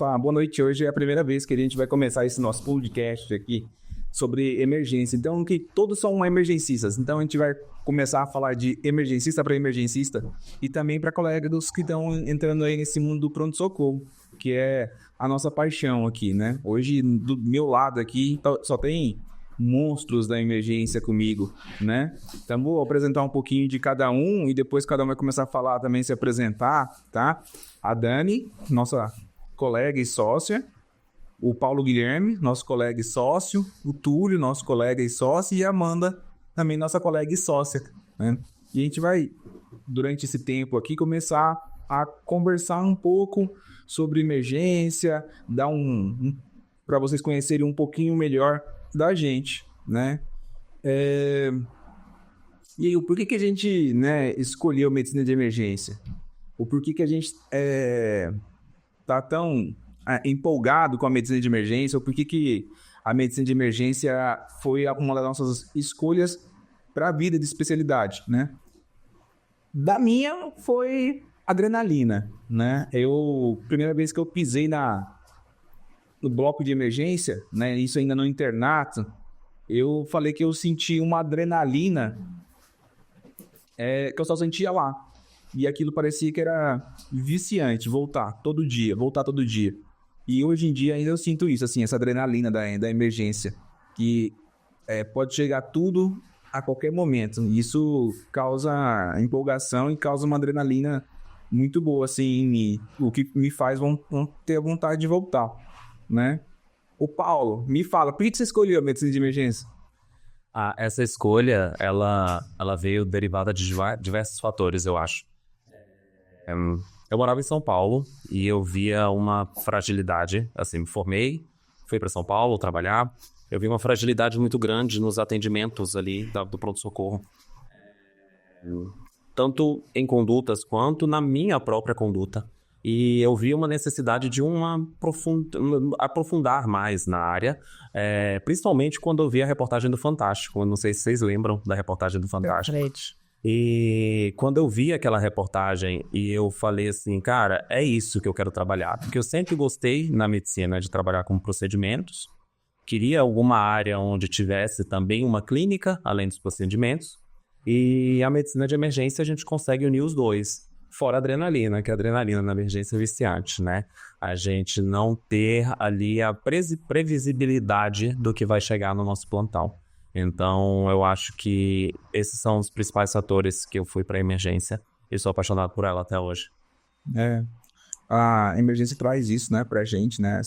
falar boa noite. Hoje é a primeira vez que a gente vai começar esse nosso podcast aqui sobre emergência. Então, que todos são emergencistas. Então, a gente vai começar a falar de emergencista para emergencista e também para colegas que estão entrando aí nesse mundo do pronto-socorro, que é a nossa paixão aqui, né? Hoje, do meu lado aqui, só tem monstros da emergência comigo, né? Então, vou apresentar um pouquinho de cada um e depois cada um vai começar a falar também, se apresentar, tá? A Dani, nossa colega e sócia. O Paulo Guilherme, nosso colega e sócio. O Túlio, nosso colega e sócio. E a Amanda, também nossa colega e sócia, né? E a gente vai, durante esse tempo aqui, começar a conversar um pouco sobre emergência, dar para vocês conhecerem um pouquinho melhor da gente, né? E aí, por que a gente, né, escolheu medicina de emergência? O porquê que a gente tá tão empolgado com a medicina de emergência? Ou por que a medicina de emergência foi uma das nossas escolhas para a vida de especialidade, né? Da minha foi adrenalina, né? Primeira vez que eu pisei no bloco de emergência, né? Isso ainda no internato, eu falei que eu senti uma adrenalina que eu só sentia lá. E aquilo parecia que era viciante, voltar todo dia. E hoje em dia ainda eu sinto isso, assim, essa adrenalina da emergência, que pode chegar tudo a qualquer momento. Isso causa empolgação e causa uma adrenalina muito boa, assim, em mim, o que me faz ter a vontade de voltar, né? O Paulo, me fala, por que você escolheu a medicina de emergência? Essa escolha, ela veio derivada de diversos fatores, eu acho. Eu morava em São Paulo e eu via uma fragilidade, assim, me formei, fui para São Paulo trabalhar, eu vi uma fragilidade muito grande nos atendimentos ali do pronto-socorro, tanto em condutas quanto na minha própria conduta. E eu vi uma necessidade de aprofundar mais na área, principalmente quando eu vi a reportagem do Fantástico. Eu não sei se vocês lembram da reportagem do Fantástico. E quando eu vi aquela reportagem e eu falei assim, cara, é isso que eu quero trabalhar. Porque eu sempre gostei na medicina de trabalhar com procedimentos. Queria alguma área onde tivesse também uma clínica, além dos procedimentos. E a medicina de emergência a gente consegue unir os dois. Fora a adrenalina, que a adrenalina na emergência é viciante, né? A gente não ter ali a previsibilidade do que vai chegar no nosso plantão. Então, eu acho que esses são os principais fatores que eu fui para a emergência e sou apaixonado por ela até hoje. A emergência traz isso, né, pra gente, né?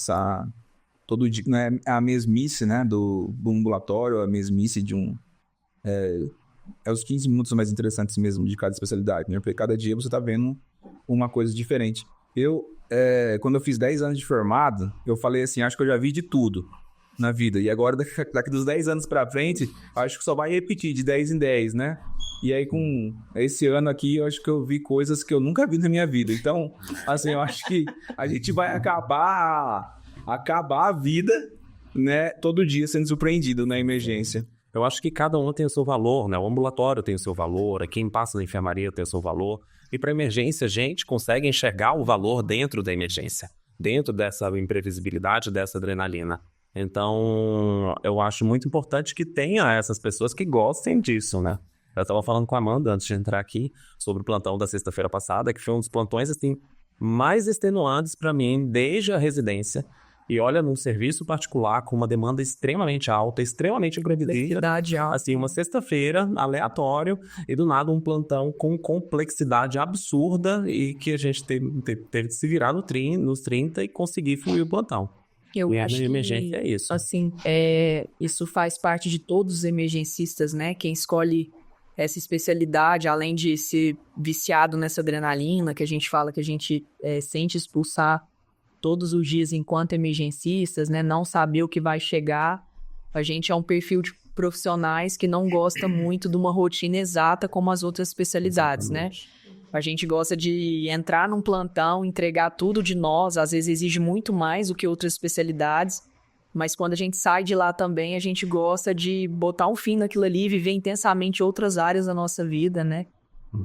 Todo dia, né, a mesmice, né, do ambulatório, a mesmice de os 15 minutos mais interessantes mesmo de cada especialidade, né? Porque cada dia você tá vendo uma coisa diferente. Quando eu fiz 10 anos de formado, eu falei assim, acho que eu já vi de tudo na vida. E agora, daqui dos 10 anos pra frente, acho que só vai repetir de 10 em 10, né? E aí, com esse ano aqui, eu acho que eu vi coisas que eu nunca vi na minha vida. Então, assim, eu acho que a gente vai acabar a vida, né? Todo dia sendo surpreendido na emergência. Eu acho que cada um tem o seu valor, né? O ambulatório tem o seu valor, quem passa na enfermaria tem o seu valor. E para emergência, a gente consegue enxergar o valor dentro da emergência, dentro dessa imprevisibilidade, dessa adrenalina. Então, eu acho muito importante que tenha essas pessoas que gostem disso, né? Eu estava falando com a Amanda antes de entrar aqui sobre o plantão da sexta-feira passada, que foi um dos plantões assim, mais extenuantes para mim desde a residência. E olha, num serviço particular com uma demanda extremamente alta, extremamente imprevisível. Assim, uma sexta-feira, aleatório, e do nada um plantão com complexidade absurda e que a gente teve que se virar nos 30 e conseguir fluir o plantão. Eu e acho a emergência que, é isso. Assim, isso faz parte de todos os emergencistas, né? Quem escolhe essa especialidade, além de ser viciado nessa adrenalina, que a gente fala que a gente sente expulsar todos os dias enquanto emergencistas, né? Não saber o que vai chegar. A gente é um perfil de profissionais que não gosta muito de uma rotina exata como as outras especialidades, Exatamente. né? A gente gosta de entrar num plantão, entregar tudo de nós, às vezes exige muito mais do que outras especialidades, mas quando a gente sai de lá também, a gente gosta de botar um fim naquilo ali, viver intensamente outras áreas da nossa vida, né?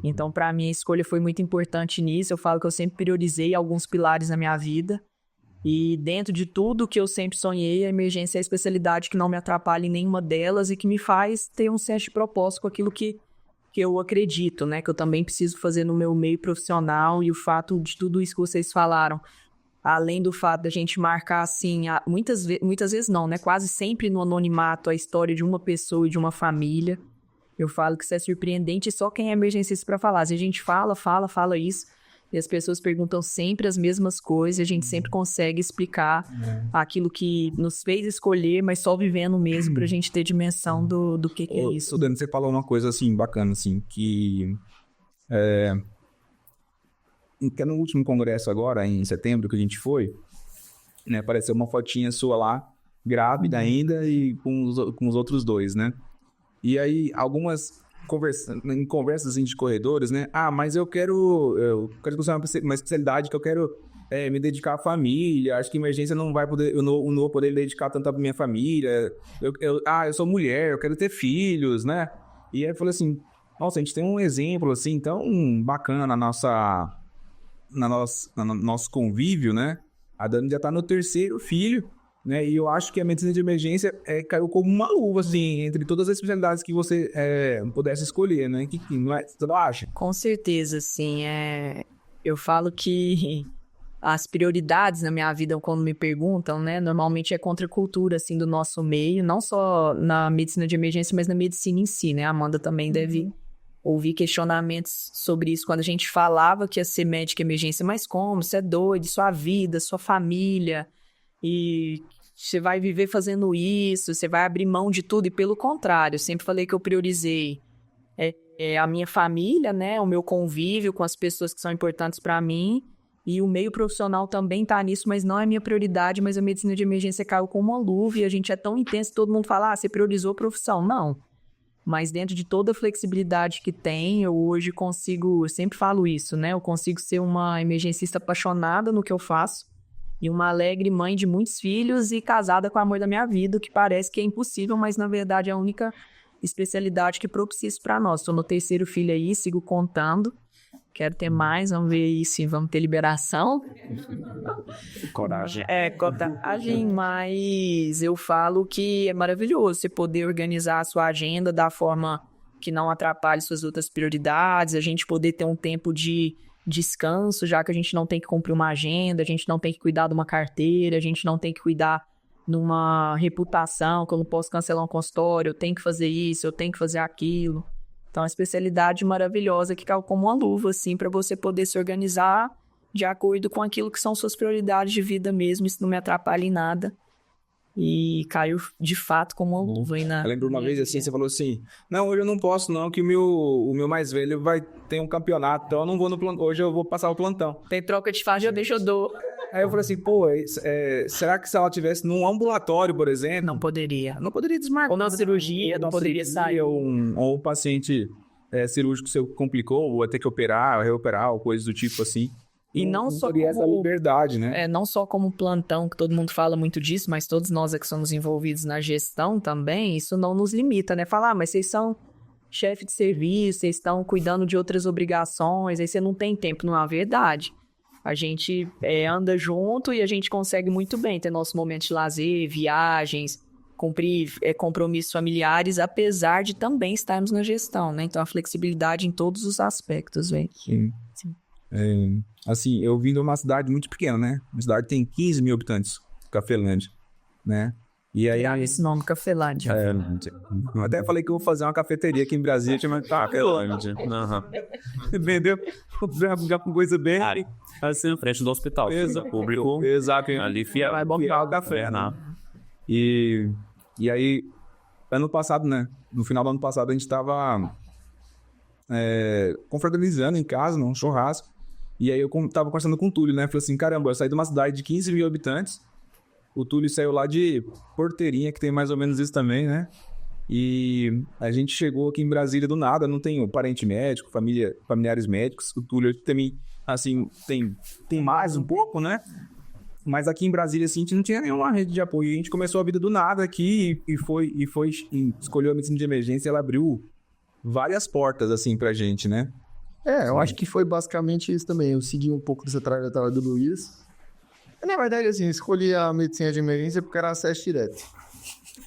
Então, para mim, a escolha foi muito importante nisso. Eu falo que eu sempre priorizei alguns pilares na minha vida E dentro de tudo que eu sempre sonhei, a emergência é a especialidade que não me atrapalha em nenhuma delas e que me faz ter um senso de propósito com aquilo que eu acredito, né? Que eu também preciso fazer no meu meio profissional. E o fato de tudo isso que vocês falaram, além do fato da gente marcar, assim, muitas vezes não, né? Quase sempre no anonimato a história de uma pessoa e de uma família. Eu falo que isso é surpreendente e só quem é emergencista para falar. Se a gente fala isso, e as pessoas perguntam sempre as mesmas coisas, e a gente sempre consegue explicar aquilo que nos fez escolher, mas só vivendo mesmo pra gente ter dimensão do que é isso. Dani, você falou uma coisa, assim, bacana, assim, que no último congresso agora, em setembro, que a gente foi, né, apareceu uma fotinha sua lá, grávida ainda, e com os outros 2, né? E aí, algumas conversas assim, de corredores, né? Mas eu quero buscar uma especialidade que eu quero me dedicar à família. Acho que emergência não vai poder, eu não vou poder dedicar tanto à minha família. Eu sou mulher, eu quero ter filhos, né? E aí eu falei assim, nossa, a gente tem um exemplo assim tão bacana no nosso convívio, né? A Dani já tá no 3º filho, né? E eu acho que a medicina de emergência caiu como uma luva, assim, entre todas as especialidades que você pudesse escolher, né? Que não é, você não acha? Com certeza, sim. Eu falo que as prioridades na minha vida, quando me perguntam, né? Normalmente é contra a cultura, assim, do nosso meio. Não só na medicina de emergência, mas na medicina em si, né? A Amanda também deve ouvir questionamentos sobre isso. Quando a gente falava que ia ser médica de emergência, mas como? Você é doido? Sua vida, sua família... E você vai viver fazendo isso, você vai abrir mão de tudo. E pelo contrário, eu sempre falei que eu priorizei a minha família, né? O meu convívio com as pessoas que são importantes para mim. E o meio profissional também tá nisso, mas não é minha prioridade. Mas a medicina de emergência caiu como uma luva e a gente é tão intenso, todo mundo fala, você priorizou a profissão. Não. Mas dentro de toda a flexibilidade que tem, eu hoje consigo, eu sempre falo isso, né? Eu consigo ser uma emergencista apaixonada no que eu faço. E uma alegre mãe de muitos filhos e casada com o amor da minha vida, o que parece que é impossível, mas na verdade é a única especialidade que propicia isso para nós. Estou no 3º filho aí, sigo contando. Quero ter mais, vamos ver aí se vamos ter liberação. Coragem. Coragem, mas eu falo que é maravilhoso você poder organizar a sua agenda da forma que não atrapalhe suas outras prioridades, a gente poder ter um tempo de descanso, já que a gente não tem que cumprir uma agenda, a gente não tem que cuidar de uma carteira, a gente não tem que cuidar de uma reputação, que eu não posso cancelar um consultório, eu tenho que fazer isso, eu tenho que fazer aquilo. Então, é uma especialidade maravilhosa que caiu como uma luva, assim, para você poder se organizar de acordo com aquilo que são suas prioridades de vida mesmo, isso não me atrapalha em nada. E caiu, de fato, como uma luva aí na... Eu lembro uma vez, assim, você falou assim, não, hoje eu não posso não, que o meu mais velho vai ter um campeonato, então eu não vou no plantão, hoje eu vou passar o plantão. Tem troca de faixa, eu deixo, eu dou. Aí eu falei assim, será que se ela tivesse num ambulatório, por exemplo... Não poderia desmarcar. Ou na cirurgia, não poderia sair. Ou um paciente cirúrgico seu complicou, ou vai ter que operar, reoperar, ou coisas do tipo assim. E não só como essa liberdade, né? Não só como plantão, que todo mundo fala muito disso, mas todos nós que somos envolvidos na gestão também, isso não nos limita, né? Falar, mas vocês são chefe de serviço, vocês estão cuidando de outras obrigações, aí você não tem tempo, não é verdade. A gente anda junto e a gente consegue muito bem ter nossos momentos de lazer, viagens, cumprir compromissos familiares, apesar de também estarmos na gestão, né? Então, a flexibilidade em todos os aspectos, velho. Sim. Assim, eu vim de uma cidade muito pequena, né? Uma cidade que tem 15 mil habitantes, Cafelândia, né? E aí... esse nome, Cafelândia. Eu até falei que eu vou fazer uma cafeteria aqui em Brasília, chama Cafelândia. Vendeu já com coisa bem... Assim, na frente do hospital. Público. Exato. Ali, vai bom o café, né? E aí, ano passado, né? No final do ano passado, a gente tava confraternizando em casa, num churrasco. E aí eu tava conversando com o Túlio, né? Falei assim, caramba, eu saí de uma cidade de 15 mil habitantes. O Túlio saiu lá de Porteirinha, que tem mais ou menos isso também, né? E a gente chegou aqui em Brasília do nada, não tenho parente médico, familiares médicos. O Túlio também, assim, tem mais um pouco, né? Mas aqui em Brasília, assim, a gente não tinha nenhuma rede de apoio. A gente começou a vida do nada aqui e escolheu a medicina de emergência. Ela abriu várias portas, assim, pra gente, né? Eu acho que foi basicamente isso também. Eu segui um pouco dessa trajetória do Luiz. Na verdade, assim, eu escolhi a medicina de emergência porque era acesso direto.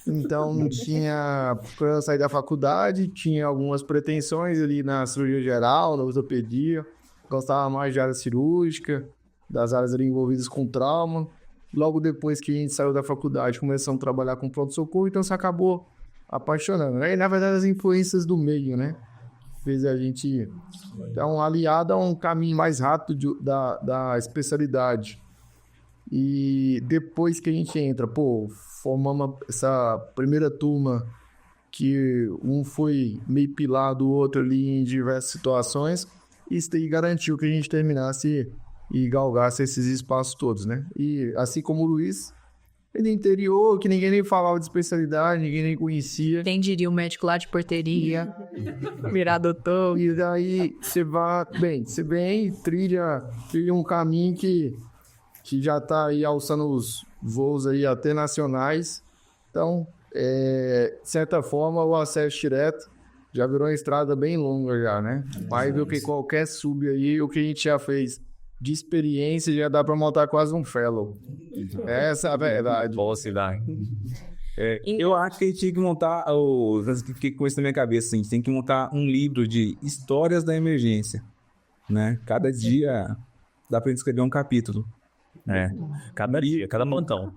Então, tinha... Quando eu saí da faculdade, tinha algumas pretensões ali na cirurgia geral, na ortopedia. Gostava mais de área cirúrgica, das áreas ali envolvidas com trauma. Logo depois que a gente saiu da faculdade, começamos a trabalhar com pronto-socorro, então você acabou apaixonando, né? E, na verdade, as influências do meio, né? Fez a gente... Então, aliado a um caminho mais rápido da especialidade. E depois que a gente entra, formamos essa primeira turma que um foi meio pilar do outro ali em diversas situações, isso daí garantiu que a gente terminasse e galgasse esses espaços todos, né? E assim como o Luiz, ele interior, que ninguém nem falava de especialidade, ninguém nem conhecia. Quem diria o médico lá de porteria, virar doutor. E daí você vem e trilha um caminho que já está aí alçando os voos aí até nacionais. Então, de certa forma, o acesso direto já virou uma estrada bem longa já, né? Mais do que qualquer sub aí, o que a gente já fez de experiência já dá para montar quase um fellow. Essa é a verdade. Boa cidade. Eu acho que a gente tinha que montar, fiquei com isso na minha cabeça, assim, a gente tem que montar um livro de histórias da emergência, né? Cada dia dá pra gente escrever um capítulo. Cada dia, cada plantão.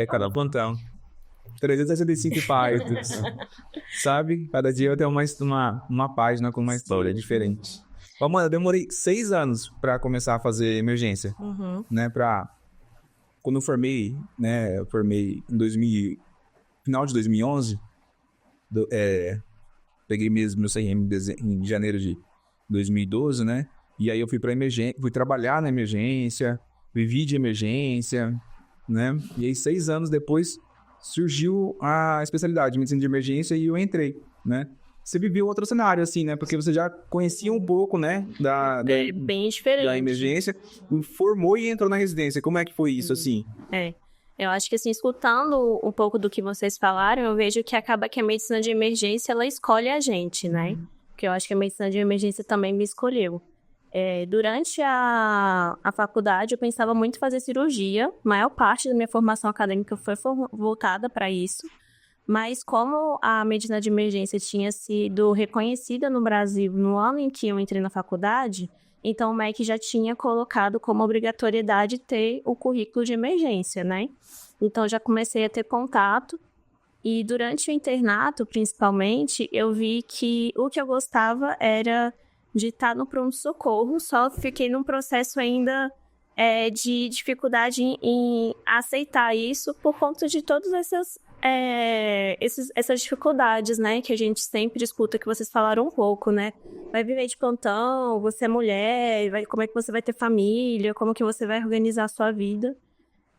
Cada plantão. 365 páginas, sabe? Cada dia eu tenho uma página com uma história diferente. Mas, mano, eu demorei 6 anos pra começar a fazer emergência, né? Quando eu formei, né? Eu formei em final de 2011, peguei mesmo meu CRM em janeiro de 2012, né? E aí eu fui fui trabalhar na emergência, vivi de emergência, né? E aí 6 anos depois surgiu a especialidade de medicina de emergência e eu entrei, né? Você viveu outro cenário, assim, né? Porque você já conhecia um pouco, né? Bem diferente. Da emergência, formou e entrou na residência. Como é que foi isso, assim? Eu acho que, assim, escutando um pouco do que vocês falaram, eu vejo que acaba que a medicina de emergência, ela escolhe a gente, né? Porque eu acho que a medicina de emergência também me escolheu. Durante a faculdade, eu pensava muito em fazer cirurgia. A maior parte da minha formação acadêmica foi voltada para isso. Mas como a medicina de emergência tinha sido reconhecida no Brasil no ano em que eu entrei na faculdade, então o MEC já tinha colocado como obrigatoriedade ter o currículo de emergência, né? Então já comecei a ter contato. E durante o internato, principalmente, eu vi que o que eu gostava era de estar no pronto-socorro, só fiquei num processo ainda de dificuldade em aceitar isso por conta de todas essas dificuldades, né, que a gente sempre escuta, que vocês falaram um pouco, né? Vai viver de plantão, você é mulher, como é que você vai ter família, como que você vai organizar a sua vida.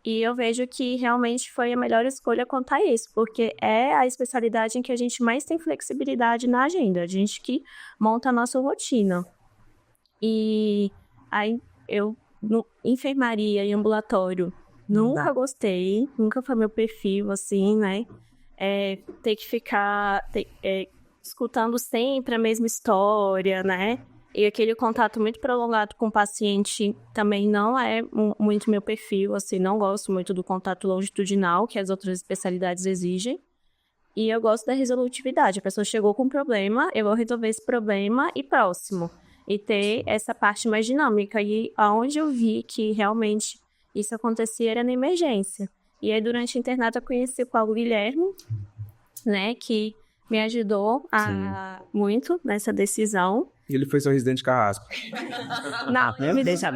E eu vejo que realmente foi a melhor escolha quanto a isso, porque é a especialidade em que a gente mais tem flexibilidade na agenda, a gente que monta a nossa rotina. E aí enfermaria e ambulatório, nunca gostei, nunca foi meu perfil, assim, né? Ter que ficar escutando sempre a mesma história, né? E aquele contato muito prolongado com o paciente também não é muito meu perfil, assim, não gosto muito do contato longitudinal que as outras especialidades exigem. E eu gosto da resolutividade. A pessoa chegou com um problema, eu vou resolver esse problema e próximo. E ter essa parte mais dinâmica. E aonde eu vi que realmente isso acontecia era na emergência. E aí, durante o internato, eu conheci o Paulo Guilherme, né, que me ajudou muito nessa decisão. Ele foi seu residente Carrasco. Não, me deixa...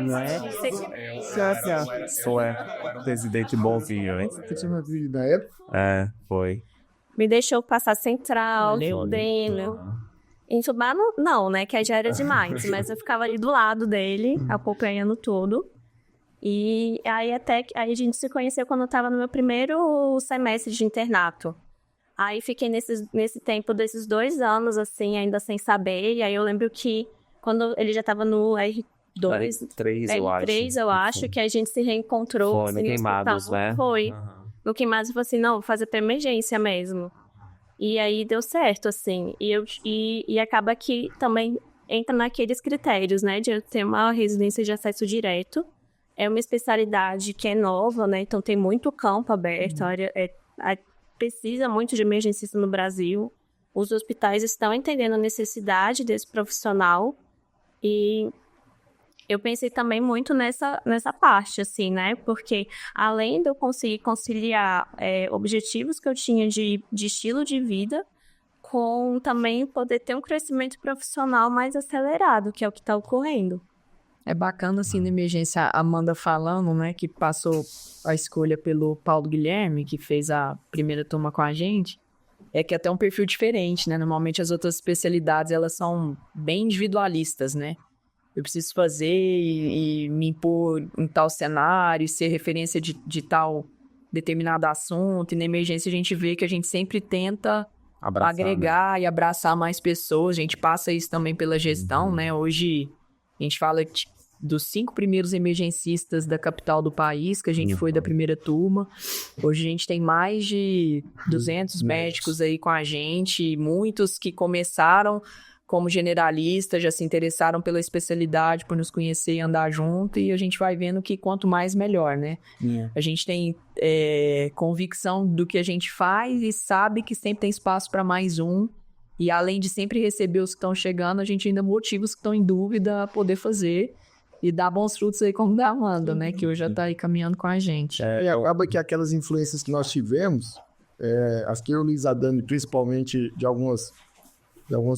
Residente bonzinho, hein? Você tinha vivido na época? Foi. Me deixou passar central, Dreno. Entubar, não, né? Que aí já era demais. Mas eu ficava ali do lado dele, acompanhando tudo. E aí aí a gente se conheceu quando eu tava no meu primeiro semestre de internato. Aí fiquei nesse tempo desses 2 anos, assim, ainda sem saber. E aí eu lembro que quando ele já tava no R2... R3, eu acho, que a gente se reencontrou. Foi, no Queimados, né? Foi. No Queimados, eu falei assim, não, vou fazer pra emergência mesmo. E aí deu certo, assim. E acaba que também entra naqueles critérios, né? De eu ter uma residência de acesso direto. É uma especialidade que é nova, né? Então tem muito campo aberto, precisa muito de emergencista no Brasil. Os hospitais estão entendendo a necessidade desse profissional e eu pensei também muito nessa parte, assim, né? Porque além de eu conseguir conciliar objetivos que eu tinha de estilo de vida, com também poder ter um crescimento profissional mais acelerado, que é o que está ocorrendo. É bacana, assim, na emergência, a Amanda falando, né, que passou a escolha pelo Paulo Guilherme, que fez a primeira turma com a gente, é que é até um perfil diferente, né? Normalmente as outras especialidades, elas são bem individualistas, né? Eu preciso fazer e me impor em tal cenário, ser referência de tal determinado assunto. E na emergência a gente vê que a gente sempre tenta agregar, né, e abraçar mais pessoas. A gente passa isso também pela gestão, né? Hoje a gente fala dos 5 primeiros emergencistas da capital do país, que a gente foi da primeira turma. Hoje a gente tem mais de 200 médicos aí com a gente, muitos que começaram como generalistas, já se interessaram pela especialidade, por nos conhecer e andar junto, e a gente vai vendo que quanto mais, melhor, né? A gente tem convicção do que a gente faz e sabe que sempre tem espaço para mais um, e além de sempre receber os que estão chegando, a gente ainda motiva os que estão em dúvida a poder fazer e dar bons frutos aí como da Amanda, né? Que hoje já está aí caminhando com a gente. E acaba que aquelas influências que nós tivemos, acho que eu e Luiz Adame, principalmente de algumas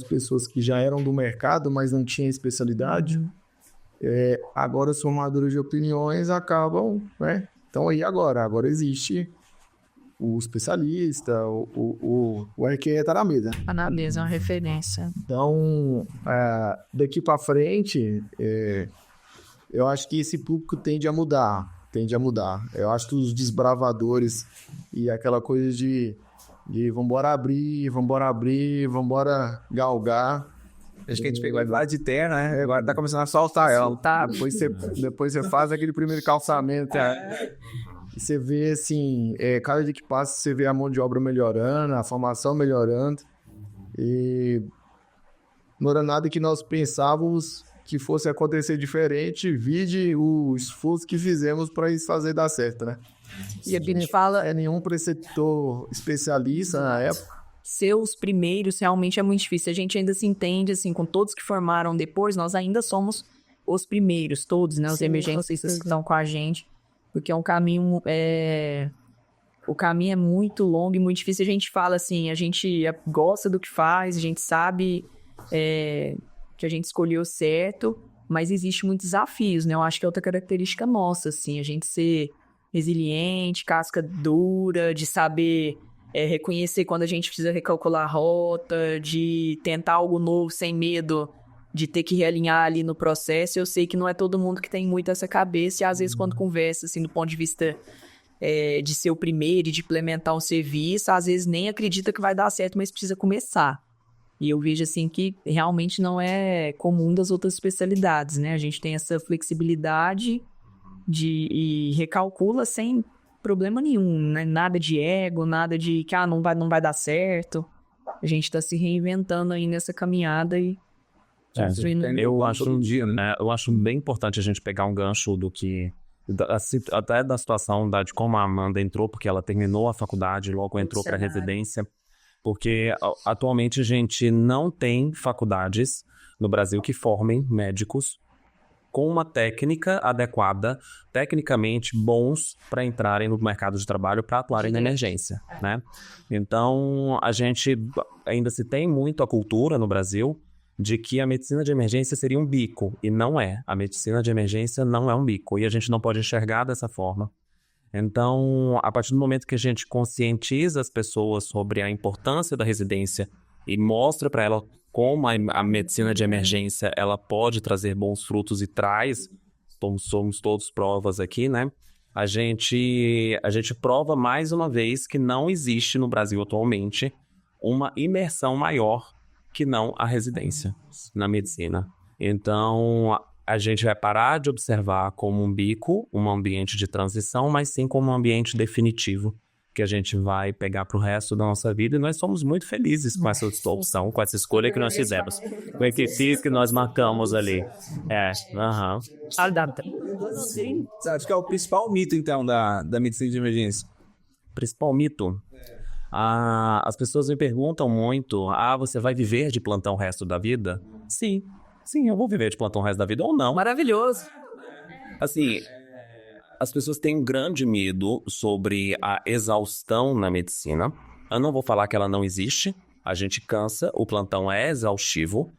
pessoas que já eram do mercado, mas não tinham especialidade, agora os formadores de opiniões acabam, né? Então aí agora existe o especialista, o RQ está na mesa. Está na mesa, é uma referência. Então, daqui para frente, eu acho que esse público tende a mudar. Eu acho que os desbravadores e aquela coisa de vambora abrir, vambora galgar. Acho que a gente pegou lá de terra, né? Agora tá começando a soltar ela. Depois você faz aquele primeiro calçamento. E você vê, assim, cada dia que passa, você vê a mão de obra melhorando, a formação melhorando. E não era nada que nós pensávamos que fosse acontecer diferente, vide o esforço que fizemos para isso fazer dar certo, né? E a gente fala... nenhum preceptor especialista na época. Ser os primeiros realmente é muito difícil. A gente ainda se entende, assim, com todos que formaram depois, nós ainda somos os primeiros, todos, né? Os emergencistas que estão com a gente. Porque é um caminho... O caminho é muito longo e muito difícil. A gente fala assim, a gente gosta do que faz, a gente sabe que a gente escolheu certo, mas existe muitos desafios, né? Eu acho que é outra característica nossa, assim, a gente ser resiliente, casca dura, de saber reconhecer quando a gente precisa recalcular a rota, de tentar algo novo sem medo de ter que realinhar ali no processo. Eu sei que não é todo mundo que tem muito essa cabeça, e às vezes quando conversa, assim, do ponto de vista de ser o primeiro e de implementar um serviço, às vezes nem acredita que vai dar certo, mas precisa começar. E eu vejo, assim, que realmente não é comum das outras especialidades, né? A gente tem essa flexibilidade e recalcula sem problema nenhum, né? Nada de ego, nada de que não vai dar certo. A gente está se reinventando aí nessa caminhada e eu acho bem importante a gente pegar um gancho do que... até da situação de como a Amanda entrou, porque ela terminou a faculdade, logo entrou para a residência. Porque atualmente a gente não tem faculdades no Brasil que formem médicos com uma técnica adequada, tecnicamente bons para entrarem no mercado de trabalho, para atuarem na emergência, né? Então, a gente ainda se tem muito a cultura no Brasil de que a medicina de emergência seria um bico, e não é. A medicina de emergência não é um bico, e a gente não pode enxergar dessa forma. Então, a partir do momento que a gente conscientiza as pessoas sobre a importância da residência e mostra para ela como a medicina de emergência ela pode trazer bons frutos e traz, somos todos provas aqui, né? A gente prova mais uma vez que não existe no Brasil atualmente uma imersão maior que não a residência na medicina. Então, a gente vai parar de observar como um bico, um ambiente de transição, mas sim como um ambiente definitivo, que a gente vai pegar pro resto da nossa vida, e nós somos muito felizes com essa opção, com essa escolha que nós fizemos, com o exercício que nós marcamos ali. Acho que é o principal mito, então, da medicina de emergência. Principal mito? As pessoas me perguntam muito, você vai viver de plantão o resto da vida? Sim, eu vou viver de plantão o resto da vida ou não. Maravilhoso. Assim, as pessoas têm um grande medo sobre a exaustão na medicina. Eu não vou falar que ela não existe. A gente cansa, o plantão é exaustivo.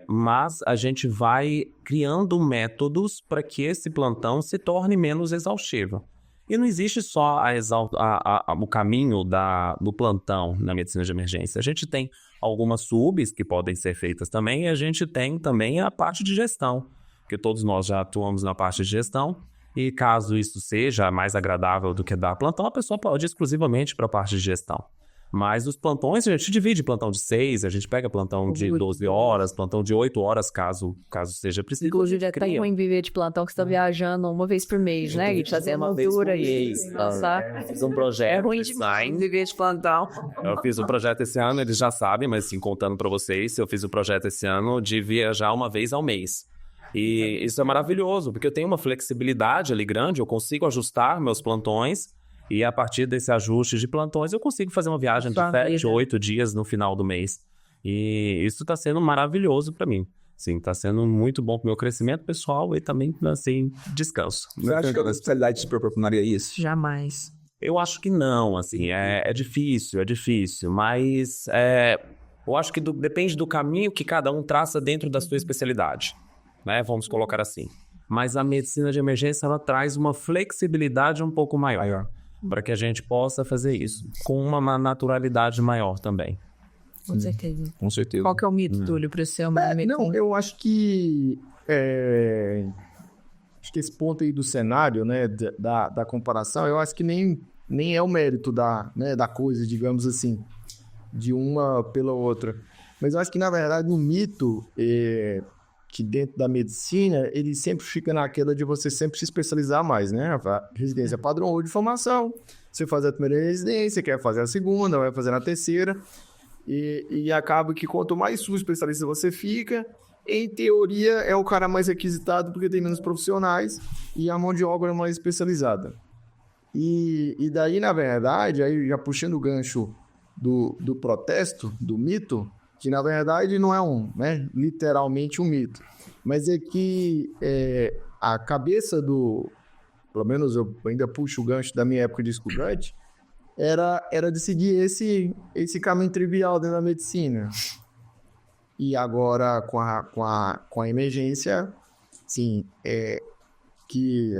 Mas a gente vai criando métodos para que esse plantão se torne menos exaustivo. E não existe só o caminho do plantão na medicina de emergência. A gente tem algumas subs que podem ser feitas também, e a gente tem também a parte de gestão, que todos nós já atuamos na parte de gestão, e caso isso seja mais agradável do que dar plantão, a pessoa pode ir exclusivamente para a parte de gestão. Mas os plantões, a gente divide plantão de 6, a gente pega plantão de 12 horas, plantão de 8 horas, caso seja preciso. Inclusive, é tão ruim viver de plantão que você tá viajando uma vez por mês, né? E fazer uma dura e lançar. Fiz um projeto. É ruim demais viver de plantão. Eu fiz um projeto esse ano, eles já sabem, mas assim, contando para vocês, eu fiz o projeto esse ano de viajar uma vez ao mês. E isso é maravilhoso, porque eu tenho uma flexibilidade ali grande, eu consigo ajustar meus plantões. E a partir desse ajuste de plantões, eu consigo fazer uma viagem de 7, 8 dias no final do mês. E isso está sendo maravilhoso para mim. Sim, está sendo muito bom para o meu crescimento pessoal e também, assim, descanso. Você acha que a especialidade te proporcionaria isso? Jamais. Eu acho que não, assim, é difícil, mas eu acho que depende do caminho que cada um traça dentro da sua especialidade, né? Vamos colocar assim. Mas a medicina de emergência, ela traz uma flexibilidade um pouco maior. Para que a gente possa fazer isso com uma naturalidade maior também. Com certeza. Com certeza. Qual que é o mito, Túlio, para o seu mito? Não, eu acho que esse ponto aí do cenário, né, da comparação, eu acho que nem é o mérito da coisa, digamos assim, de uma pela outra. Mas eu acho que, na verdade, o mito que dentro da medicina, ele sempre fica naquela de você sempre se especializar mais, né? A residência padrão ou de formação, você faz a primeira residência, quer fazer a segunda, vai fazer a terceira, e acaba que quanto mais subespecialista você fica, em teoria é o cara mais requisitado porque tem menos profissionais e a mão de obra é mais especializada. E daí, na verdade, aí já puxando o gancho do protesto, do mito, que na verdade não é literalmente um mito, mas é que a cabeça pelo menos eu ainda puxo o gancho da minha época de estudante, era de seguir esse caminho trivial dentro da medicina. E agora com a emergência, sim, que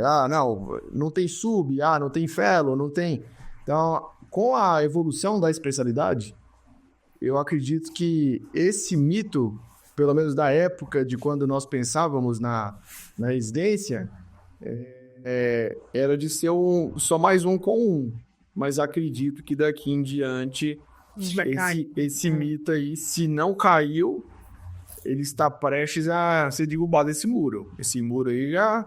não tem sub, não tem fellow, não tem. Então, com a evolução da especialidade, eu acredito que esse mito, pelo menos da época de quando nós pensávamos na residência, era de ser só mais um com um. Mas acredito que daqui em diante, esse mito aí, se não caiu, ele está prestes a ser derrubado desse muro. Esse muro aí já...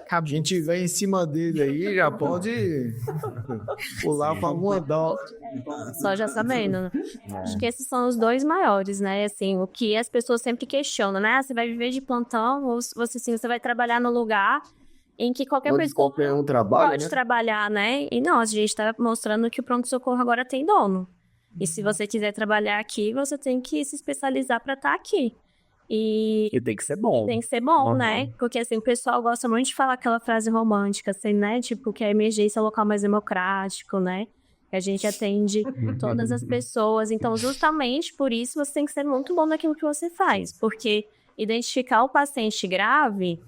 A gente vem em cima dele aí, já pode pular para mudar. Só já sabendo. Acho que esses são os dois maiores, né? Assim, o que as pessoas sempre questionam, né? Você vai viver de plantão ou você vai trabalhar no lugar em que qualquer pessoa pode trabalhar, né? E não, a gente está mostrando que o pronto-socorro agora tem dono. E se você quiser trabalhar aqui, você tem que se especializar para estar aqui. E tem que ser bom. Tem que ser bom, né? Porque, assim, o pessoal gosta muito de falar aquela frase romântica, assim, né? Tipo, que a emergência é um local mais democrático, né? Que a gente atende todas as pessoas. Então, justamente por isso, você tem que ser muito bom naquilo que você faz. Porque identificar o paciente grave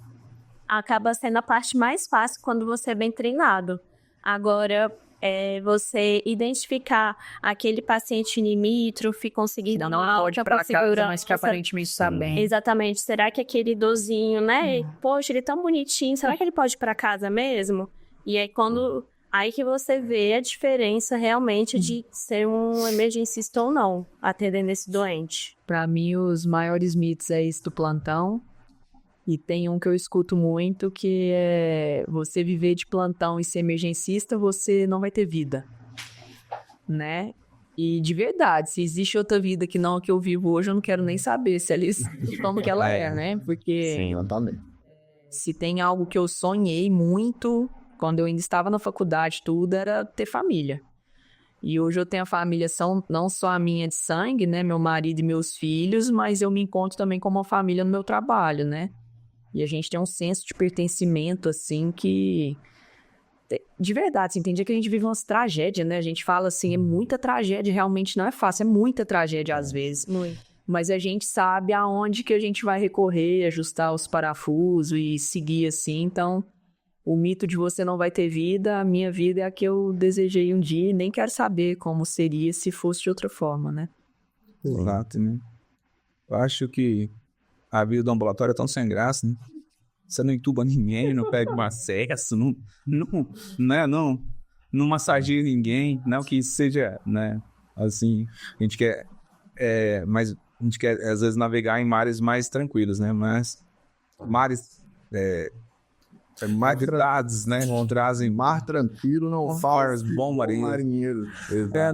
acaba sendo a parte mais fácil quando você é bem treinado. Agora... você identificar aquele paciente limítrofe, conseguir dar uma volta para casa, mas que aparentemente está bem. Exatamente. Será que aquele idosinho, né? Poxa, ele é tão bonitinho. Será que ele pode ir para casa mesmo? E aí, aí que você vê a diferença realmente de ser um emergencista ou não, atendendo esse doente. Para mim, os maiores mitos é isso do plantão. E tem um que eu escuto muito, que é você viver de plantão e ser emergencista, você não vai ter vida, né? E de verdade, se existe outra vida que não a que eu vivo hoje, eu não quero nem saber se ela existe, como que ela é, né? Porque Sim, Exatamente. se tem algo que eu sonhei muito, quando eu ainda estava na faculdade, tudo era ter família. E hoje eu tenho a família, não só a minha de sangue, né? Meu marido e meus filhos, mas eu me encontro também como uma família no meu trabalho, né? E a gente tem um senso de pertencimento, assim, que... De verdade, assim, tem dia que a gente vive umas tragédias, né? A gente fala assim, é muita tragédia, realmente não é fácil, é muita tragédia às vezes. Muito. Mas a gente sabe aonde que a gente vai recorrer, ajustar os parafusos e seguir assim. Então, o mito de você não vai ter vida, a minha vida é a que eu desejei um dia e nem quero saber como seria se fosse de outra forma, né? Exato, né? Eu acho que a vida do ambulatório é tão sem graça, né? Você não entuba ninguém, não pega um acesso, não massageia ninguém, não que isso seja, né? Assim, a gente quer, mas a gente quer, às vezes, navegar em mares mais tranquilos, né? Mas mares mais agitados, né? Não trazem Mar tranquilo não faz bom marinheiro.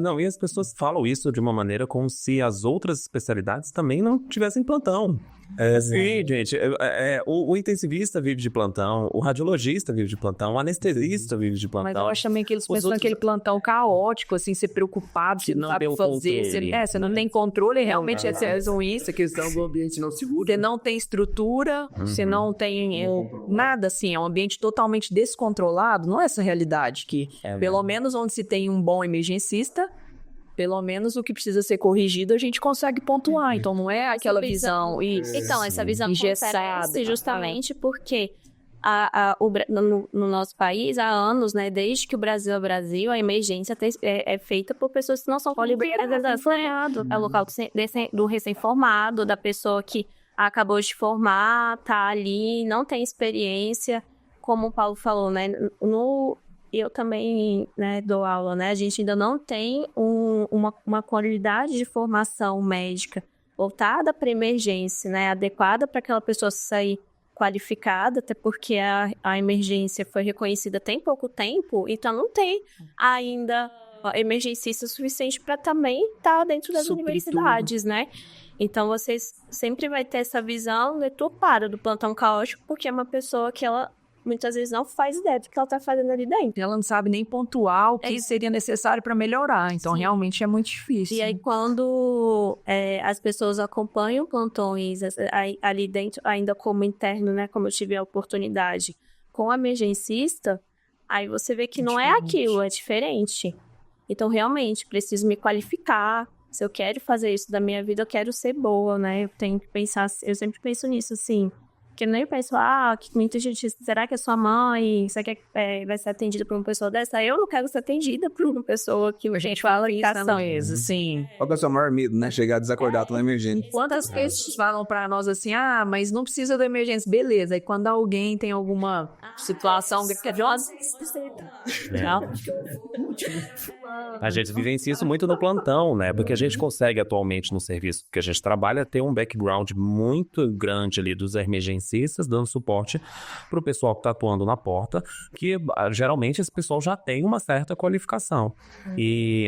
Não, e as pessoas falam isso de uma maneira como se as outras especialidades também não tivessem plantão. Sim, gente. O intensivista vive de plantão, o radiologista vive de plantão, o anestesista vive de plantão. Mas eu acho também que eles pensam outros- naquele plantão caótico, assim, ser preocupado, você não não sabe tem o o que fazer. controle. Você não tem controle, realmente é isso, a questão do ambiente não seguro. Você não tem estrutura, você não tem nada, assim, é um ambiente totalmente descontrolado, não é essa realidade que, pelo menos onde se tem um bom emergencista, pelo menos o que precisa ser corrigido a gente consegue pontuar, então não é aquela visão Então, essa visão engessada. acontece justamente porque no nosso país, há anos, né, desde que o Brasil é Brasil, a emergência é feita por pessoas que não são qualificadas. É o local do recém-formado, da pessoa que acabou de formar, tá ali, não tem experiência, como o Paulo falou, né, eu também, né, dou aula, né? A gente ainda não tem uma qualidade de formação médica voltada para emergência, né? Adequada para aquela pessoa sair qualificada, até porque a emergência foi reconhecida tem pouco tempo, então não tem ainda emergencista suficiente para também estar dentro das universidades, né? Então, vocês sempre vai ter essa visão deturpada do plantão caótico, porque é uma pessoa que ela muitas vezes não faz ideia do que ela tá fazendo ali dentro. Ela não sabe nem pontuar o que seria necessário para melhorar. Então, realmente é muito difícil. E aí, quando as pessoas acompanham plantões ali dentro, ainda como interno, né? Como eu tive a oportunidade com o emergencista, aí você vê que não é aquilo, é diferente. Então, realmente, preciso me qualificar. Se eu quero fazer isso da minha vida, eu quero ser boa, né? Eu tenho que pensar, eu sempre penso nisso, assim. Porque nem penso, que muita gente, será que é sua mãe? Você quer, vai ser atendida por uma pessoa dessa? Eu não quero ser atendida por uma pessoa que a gente fala que tá assim. Qual que é o seu maior medo, né? Chegar desacordado na emergência. Quantas vezes falam pra nós assim, mas não precisa da emergência, beleza. E quando alguém tem alguma situação gravosa, A gente vivencia isso muito no plantão, né? Porque a gente consegue atualmente no serviço que a gente trabalha ter um background muito grande ali dos emergencistas dando suporte para o pessoal que está atuando na porta, que geralmente esse pessoal já tem uma certa qualificação. E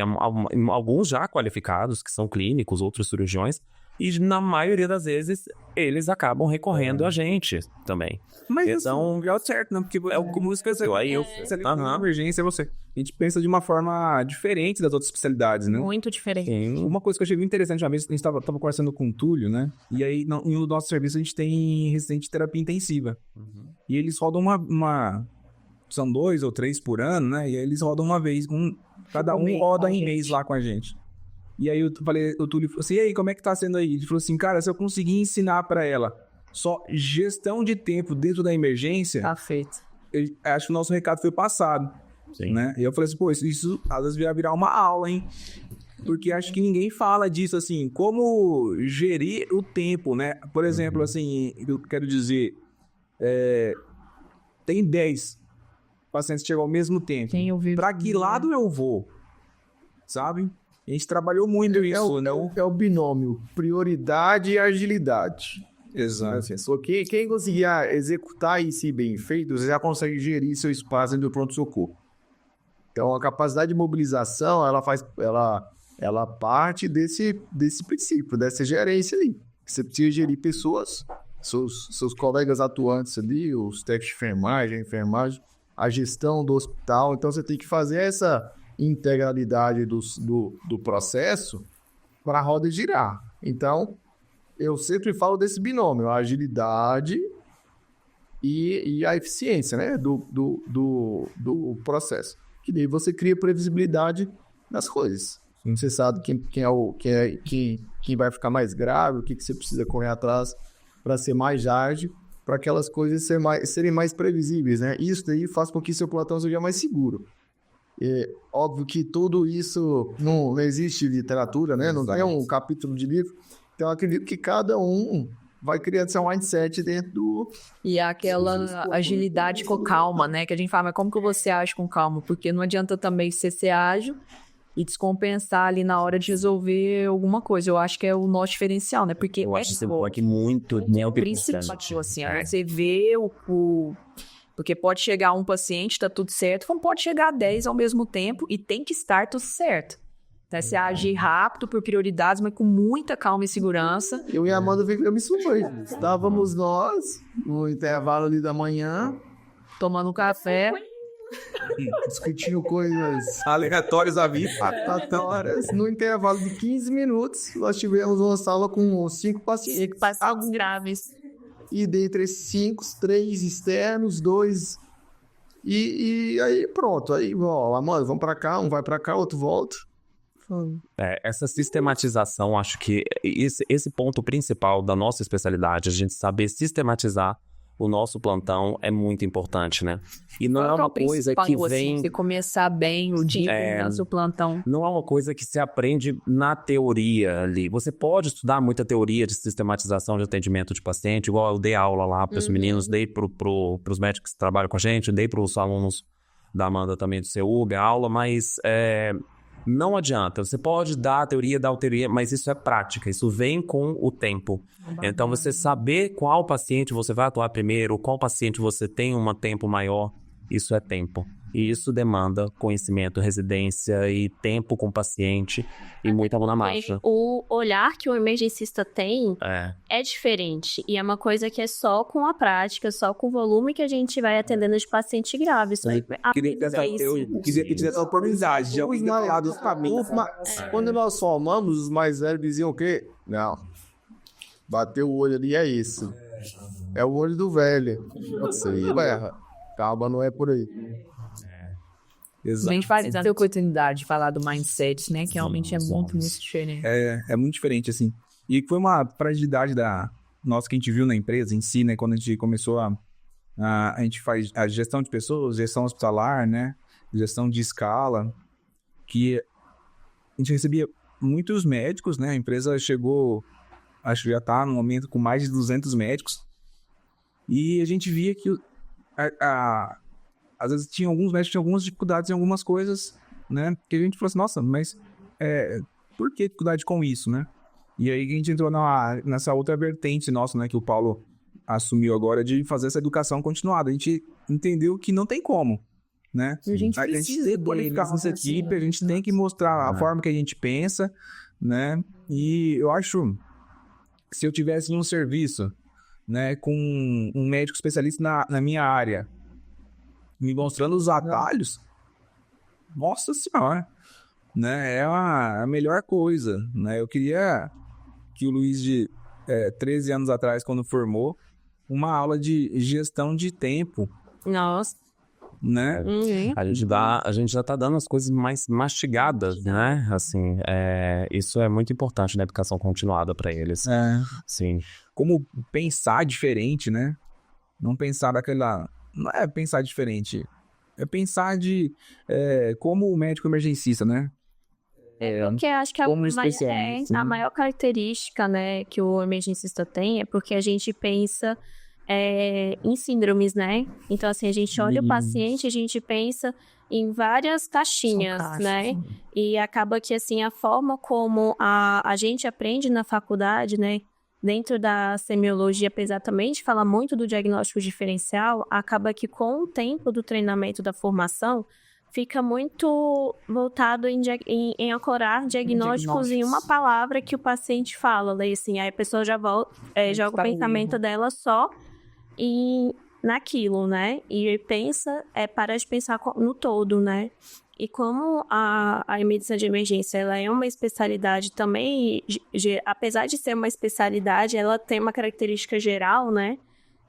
alguns já qualificados, que são clínicos, outros cirurgiões, e na maioria das vezes eles acabam recorrendo a gente também. Mas então, é o certo, né? Porque é o como você pensa. Aí você na emergência, a gente pensa de uma forma diferente das outras especialidades, né? Muito diferente. Uma coisa que eu achei muito interessante, uma vez a gente tava conversando com o Túlio, né? E aí, no nosso serviço, a gente tem residente de terapia intensiva. E eles rodam são 2 ou 3 por ano, né? E aí eles rodam uma vez, cada um roda em mês lá com a gente. E aí o Túlio falou assim, e aí, como é que tá sendo aí? Ele falou assim, cara, se eu conseguir ensinar pra ela só gestão de tempo dentro da emergência... Tá feito. Eu acho que o nosso recado foi passado. Sim. Né? E eu falei assim, pô, isso às vezes vai virar uma aula, hein? Porque acho que ninguém fala disso, assim, como gerir o tempo, né? Por exemplo, assim, eu quero dizer, tem 10 pacientes que chegam ao mesmo tempo. Pra que lado eu vou? Sabe? A gente trabalhou muito isso, né? É o binômio prioridade e agilidade. Exato. Assim, só que quem conseguir executar isso bem feito, você já consegue gerir seu espaço dentro do pronto-socorro. Então, a capacidade de mobilização, ela parte desse princípio, dessa gerência ali. Você precisa gerir pessoas, seus colegas atuantes ali, os técnicos de enfermagem, a enfermagem, a gestão do hospital. Então, você tem que fazer essa integralidade do processo para a roda girar. Então, eu sempre falo desse binômio, a agilidade e a eficiência, né, do processo. Que daí você cria previsibilidade nas coisas. Você sabe quem vai ficar mais grave, o que você precisa correr atrás para ser mais ágil, para aquelas coisas serem mais previsíveis, né? Isso daí faz com que seu plantão seja mais seguro. É óbvio que tudo isso não existe literatura, né? Não tem um capítulo de livro. Então, eu acredito que cada um vai criando seu mindset dentro do... E aquela agilidade com calma, né? Que a gente fala, mas como que você age com calma? Porque não adianta também você ser ágil e descompensar ali na hora de resolver alguma coisa. Eu acho que é o nosso diferencial, né? Porque Eu acho que você pode muito, né? O principal, assim, você vê porque pode chegar um paciente, tá tudo certo, como pode chegar 10 ao mesmo tempo e tem que estar tudo certo. Então, você agir rápido por prioridades, mas com muita calma e segurança. Eu e a Amanda vivemos isso hoje. Estávamos nós, no intervalo ali da manhã, Tomando um café. discutindo coisas Aleatórios da vida. aleatórias. No intervalo de 15 minutos, nós tivemos uma sala com 5 pacientes. Pacientes graves. E dentre esses 5, 3 externos, 2... E aí pronto. Aí, ó, Amanda, vamos pra cá, um vai pra cá, outro volta. Essa sistematização, acho que esse ponto principal da nossa especialidade, a gente saber sistematizar o nosso plantão é muito importante, né? E não é uma coisa que vem... Você começar bem o dia com o plantão. Não é uma coisa que se aprende na teoria ali. Você pode estudar muita teoria de sistematização de atendimento de paciente, igual eu dei aula lá para os meninos, dei para os médicos que trabalham com a gente, dei para os alunos da Amanda também do CEUB a aula, mas não adianta. Você pode dar a teoria, mas isso é prática, isso vem com o tempo. Então, você saber qual paciente você vai atuar primeiro, qual paciente você tem um tempo maior, isso é tempo. E isso demanda conhecimento, residência e tempo com o paciente e muita mão na marcha. O olhar que o emergencista tem é diferente. E é uma coisa que é só com a prática, só com o volume que a gente vai atendendo de paciente grave. Isso Eu queria que tivesse essa oportunidade de alguém falar dos caminhos. Quando nós formamos, os mais velhos diziam o quê? Não. Bateu o olho ali, é isso. É o olho do velho. Calma, não é por aí. Exato. A gente vai ter oportunidade de falar do mindset, né? Que realmente é muito diferente. É muito diferente, assim. E foi uma fragilidade da nossa que a gente viu na empresa em si, né? Quando a gente começou a gente faz a gestão de pessoas, gestão hospitalar, né? Gestão de escala, que a gente recebia muitos médicos, né? A empresa chegou, acho que já tá no momento com mais de 200 médicos. E a gente via que às vezes alguns médicos tinham algumas dificuldades em algumas coisas, né? Que a gente falou assim, nossa, mas por que dificuldade com isso, né? E aí a gente entrou nessa outra vertente nossa, né? Que o Paulo assumiu agora de fazer essa educação continuada. A gente entendeu que não tem como, né? A gente precisa tem que qualificar nossa equipe, a gente tem que mostrar a forma que a gente pensa, né? E eu acho, se eu tivesse um serviço, né? Com um médico especialista na minha área, me mostrando os atalhos, nossa senhora, né? É a melhor coisa, né? Eu queria que o Luiz de 13 anos atrás, quando formou, uma aula de gestão de tempo. Nossa. Né? A gente já tá dando as coisas mais mastigadas, né? Assim, isso é muito importante na educação continuada para eles. Sim. Como pensar diferente, né? Não pensar daquela... Não é pensar diferente, é pensar como o médico emergencista, né? Porque acho que a maior característica, né, que o emergencista tem é porque a gente pensa em síndromes, né? Então, assim, a gente olha o paciente, a gente pensa em várias caixinhas, né? E acaba que, assim, a forma como a gente aprende na faculdade, né? dentro da semiologia, apesar também de falar muito do diagnóstico diferencial, acaba que com o tempo do treinamento da formação, fica muito voltado em ancorar diagnósticos em uma palavra que o paciente fala. Daí, assim, aí a pessoa já joga o pensamento dela só naquilo, né? E para de pensar no todo, né? E como a medicina de emergência, ela é uma especialidade também, apesar de ser uma especialidade, ela tem uma característica geral, né?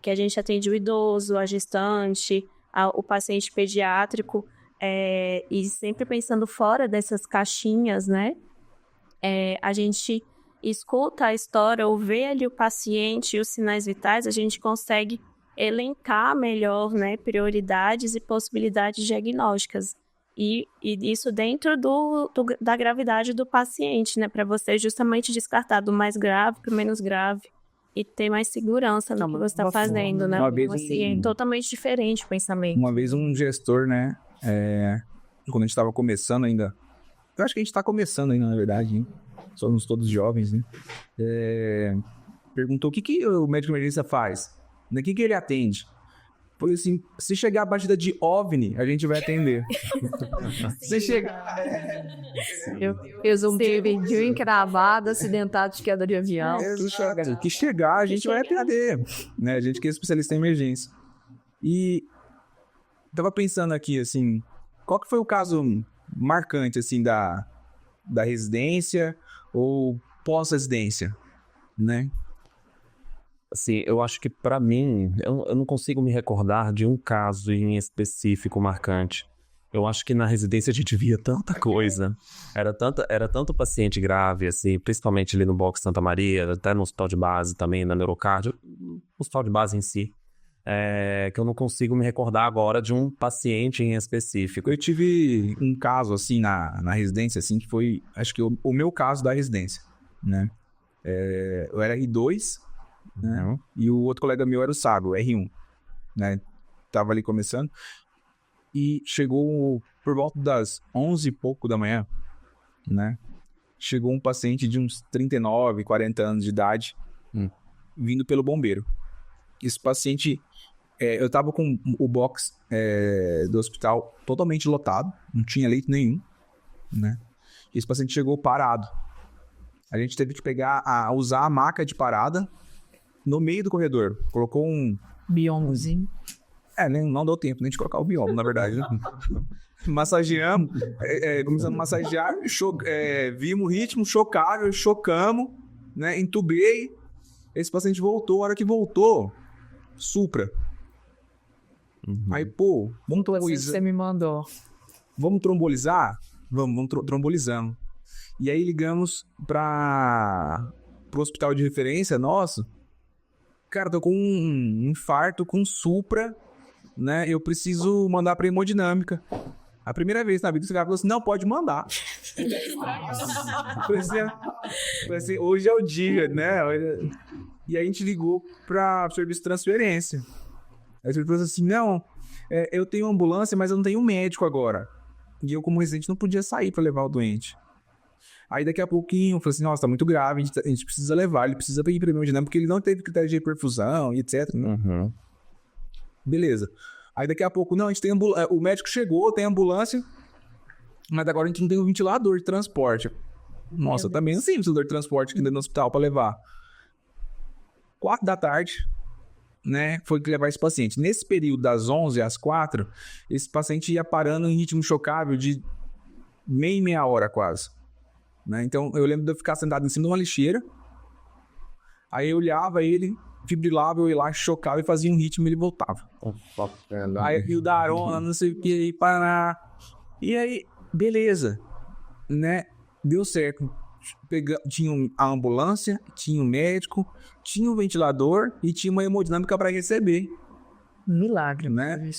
Que a gente atende o idoso, a gestante, o paciente pediátrico, e sempre pensando fora dessas caixinhas, né? A gente escuta a história ou vê ali o paciente e os sinais vitais, a gente consegue elencar melhor, né, prioridades e possibilidades diagnósticas. E isso dentro da gravidade do paciente, né? Para você justamente descartar do mais grave para o menos grave e ter mais segurança no que você está fazendo, né? É totalmente diferente o pensamento. Uma vez um gestor, né? Quando a gente estava começando ainda, eu acho que a gente está começando ainda, na verdade, hein? Somos todos jovens, né? Perguntou o que o médico de emergência faz, o que ele atende. Foi assim, se chegar a batida de OVNI, a gente vai atender. Se chegar... Fez um tiro encravado, acidentado de queda de avião. Que chegar, a gente vai atender. Né? A gente que é especialista em emergência. E tava pensando aqui, assim, qual que foi o caso marcante, assim, da residência ou pós-residência, né? Assim, eu acho que pra mim, eu não consigo me recordar de um caso em específico marcante. Eu acho que na residência a gente via tanta coisa. Era tanto paciente grave, assim, principalmente ali no Box Santa Maria, até no hospital de base também, na Neurocárdio, no hospital de base em si, que eu não consigo me recordar agora de um paciente em específico. Eu tive um caso, assim, na residência, assim, que foi, acho que o meu caso da residência, né? Eu era R2, né? E o outro colega meu era o Sábio, R1, né? Tava ali começando. E chegou por volta das 11 e pouco da manhã, né? Chegou um paciente de uns 39, 40 anos de idade, vindo pelo bombeiro. Esse paciente, eu tava com o box do hospital totalmente lotado, não tinha leito nenhum, né? E esse paciente chegou parado. A gente teve que usar a maca de parada no meio do corredor. Colocou um biombozinho. Não deu tempo nem de colocar o biombo, na verdade, né? Massageamos, começamos a massagear, vimos o ritmo, chocamos, né? Entubei. Esse paciente voltou, a hora que voltou, supra. Aí, vamos trombolizar. Você me mandou. Vamos trombolizar? Vamos trombolizando. E aí ligamos pro hospital de referência nosso. Cara, tô com um infarto, com supra, né? Eu preciso mandar pra hemodinâmica. A primeira vez na vida, esse cara falou assim, não, pode mandar. Falei assim, hoje é o dia, né? E aí a gente ligou para o serviço de transferência. Aí o serviço falou assim, não, eu tenho ambulância, mas eu não tenho médico agora. E eu, como residente, não podia sair para levar o doente. Aí daqui a pouquinho, eu falei assim, nossa, tá muito grave, a gente precisa levar, ele precisa ir pra hemodinâmica, porque ele não teve critério de perfusão e etc. Beleza. Aí daqui a pouco, não, a gente tem o médico chegou, tem ambulância, mas agora a gente não tem um ventilador de transporte. Nossa, também não tem ventilador de transporte aqui dentro do hospital pra levar. 4 da tarde, né, foi levar esse paciente. Nesse período das 11 às 4, esse paciente ia parando em ritmo chocável de meia hora quase. Né? Então, eu lembro de eu ficar sentado em cima de uma lixeira, aí eu olhava ele, fibrilava, eu ia lá, chocava e fazia um ritmo e ele voltava. Aí o Darona, não sei o que, aí Paraná. E aí, beleza, né? Deu certo. Tinha a ambulância, tinha o médico, tinha o ventilador e tinha uma hemodinâmica para receber. Milagre, né?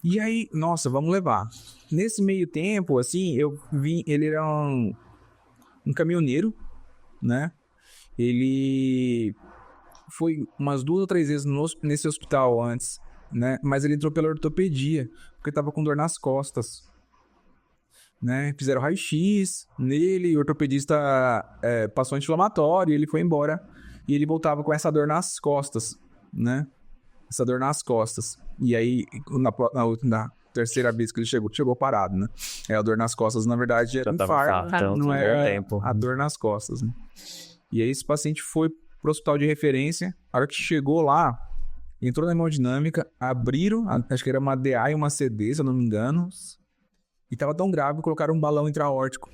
E aí, nossa, vamos levar. Nesse meio tempo, assim, eu vi, ele era um caminhoneiro, né? Ele foi umas 2 ou 3 vezes nesse hospital antes, né? Mas ele entrou pela ortopedia, porque tava com dor nas costas, né? Fizeram raio-x nele, o ortopedista passou anti-inflamatório e ele foi embora E ele voltava com essa dor nas costas, né? Essa dor nas costas. E aí, na terceira vez que ele chegou parado, né? A dor nas costas, na verdade, era infarto, não era a dor nas costas, né? E aí esse paciente foi pro hospital de referência. A hora que chegou lá, entrou na hemodinâmica, abriram, acho que era uma DA e uma CD, se eu não me engano. E tava tão grave, colocaram um balão intra-aórtico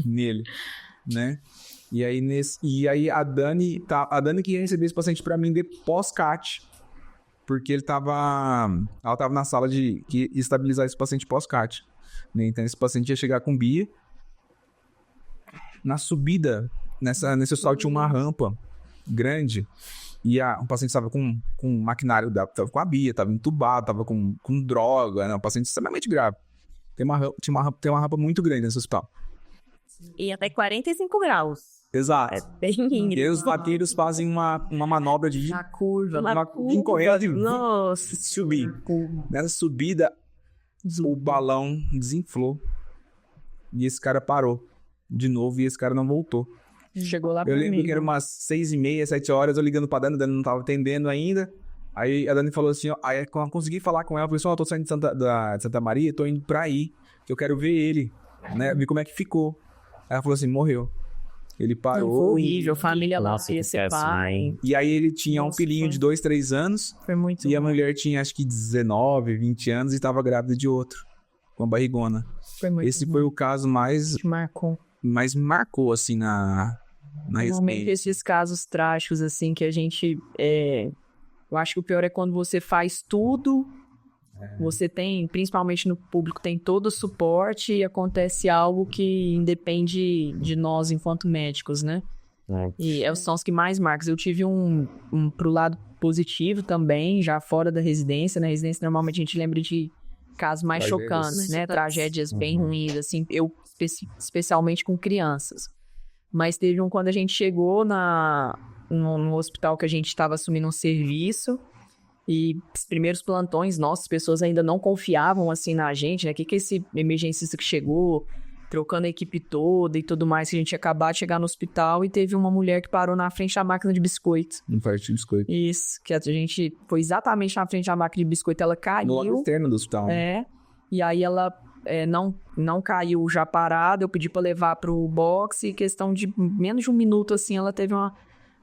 nele, né? E aí a Dani que ia receber esse paciente pra mim de pós-CAT, porque ela tava na sala de estabilizar esse paciente pós-CAT, né? Então esse paciente ia chegar com BIA. Na subida, nesse hospital tinha uma rampa grande, e o paciente estava com maquinário, estava com a BIA, estava entubado, estava com droga, né? Um paciente extremamente grave. Tem uma rampa muito grande nesse hospital. E até 45 graus. Exato. É bem íngreme. E aí os vaqueiros fazem uma manobra de... Na curva. De correr, de Nossa. subir. Nessa subida, o balão desinflou. E esse cara parou de novo e esse cara não voltou. Chegou lá Eu lembro que era umas 6h30, 7 horas, eu ligando pra Dani, a Dani não tava atendendo ainda. Aí a Dani falou assim, ó, aí eu consegui falar com ela, falei assim, ó, tô saindo de Santa Maria, tô indo pra aí, que eu quero ver ele, né, ver como é que ficou. Aí ela falou assim, morreu. Ele parou. Foi horrível, família lá, esse pai. E aí ele tinha um filhinho de 2, 3 anos. Foi muito E a mulher tinha acho que 19, 20 anos e tava grávida de outro, com a barrigona. Foi muito Esse foi o caso mais marcou, assim, na normalmente esses casos trágicos, assim, que a gente... eu acho que o pior é quando você faz tudo, você tem, principalmente no público, tem todo o suporte e acontece algo que independe de nós enquanto médicos, né? E são os que mais marcam. Eu tive um pro lado positivo também, já fora da residência. Na residência, normalmente, a gente lembra de casos mais chocantes, né? Tragédias bem ruins, assim, especialmente com crianças. Mas teve quando a gente chegou no hospital que a gente estava assumindo um serviço, e os primeiros plantões, as pessoas ainda não confiavam, assim, na gente, né? O que esse emergencista que chegou, trocando a equipe toda e tudo mais, que a gente ia acabar de chegar no hospital e teve uma mulher que parou na frente da máquina de biscoito. Infarto de biscoito. Isso, que a gente foi exatamente na frente da máquina de biscoito, ela caiu. No lado externo do hospital. E aí ela não caiu já parada, eu pedi pra levar pro box e questão de menos de um minuto, assim, ela teve uma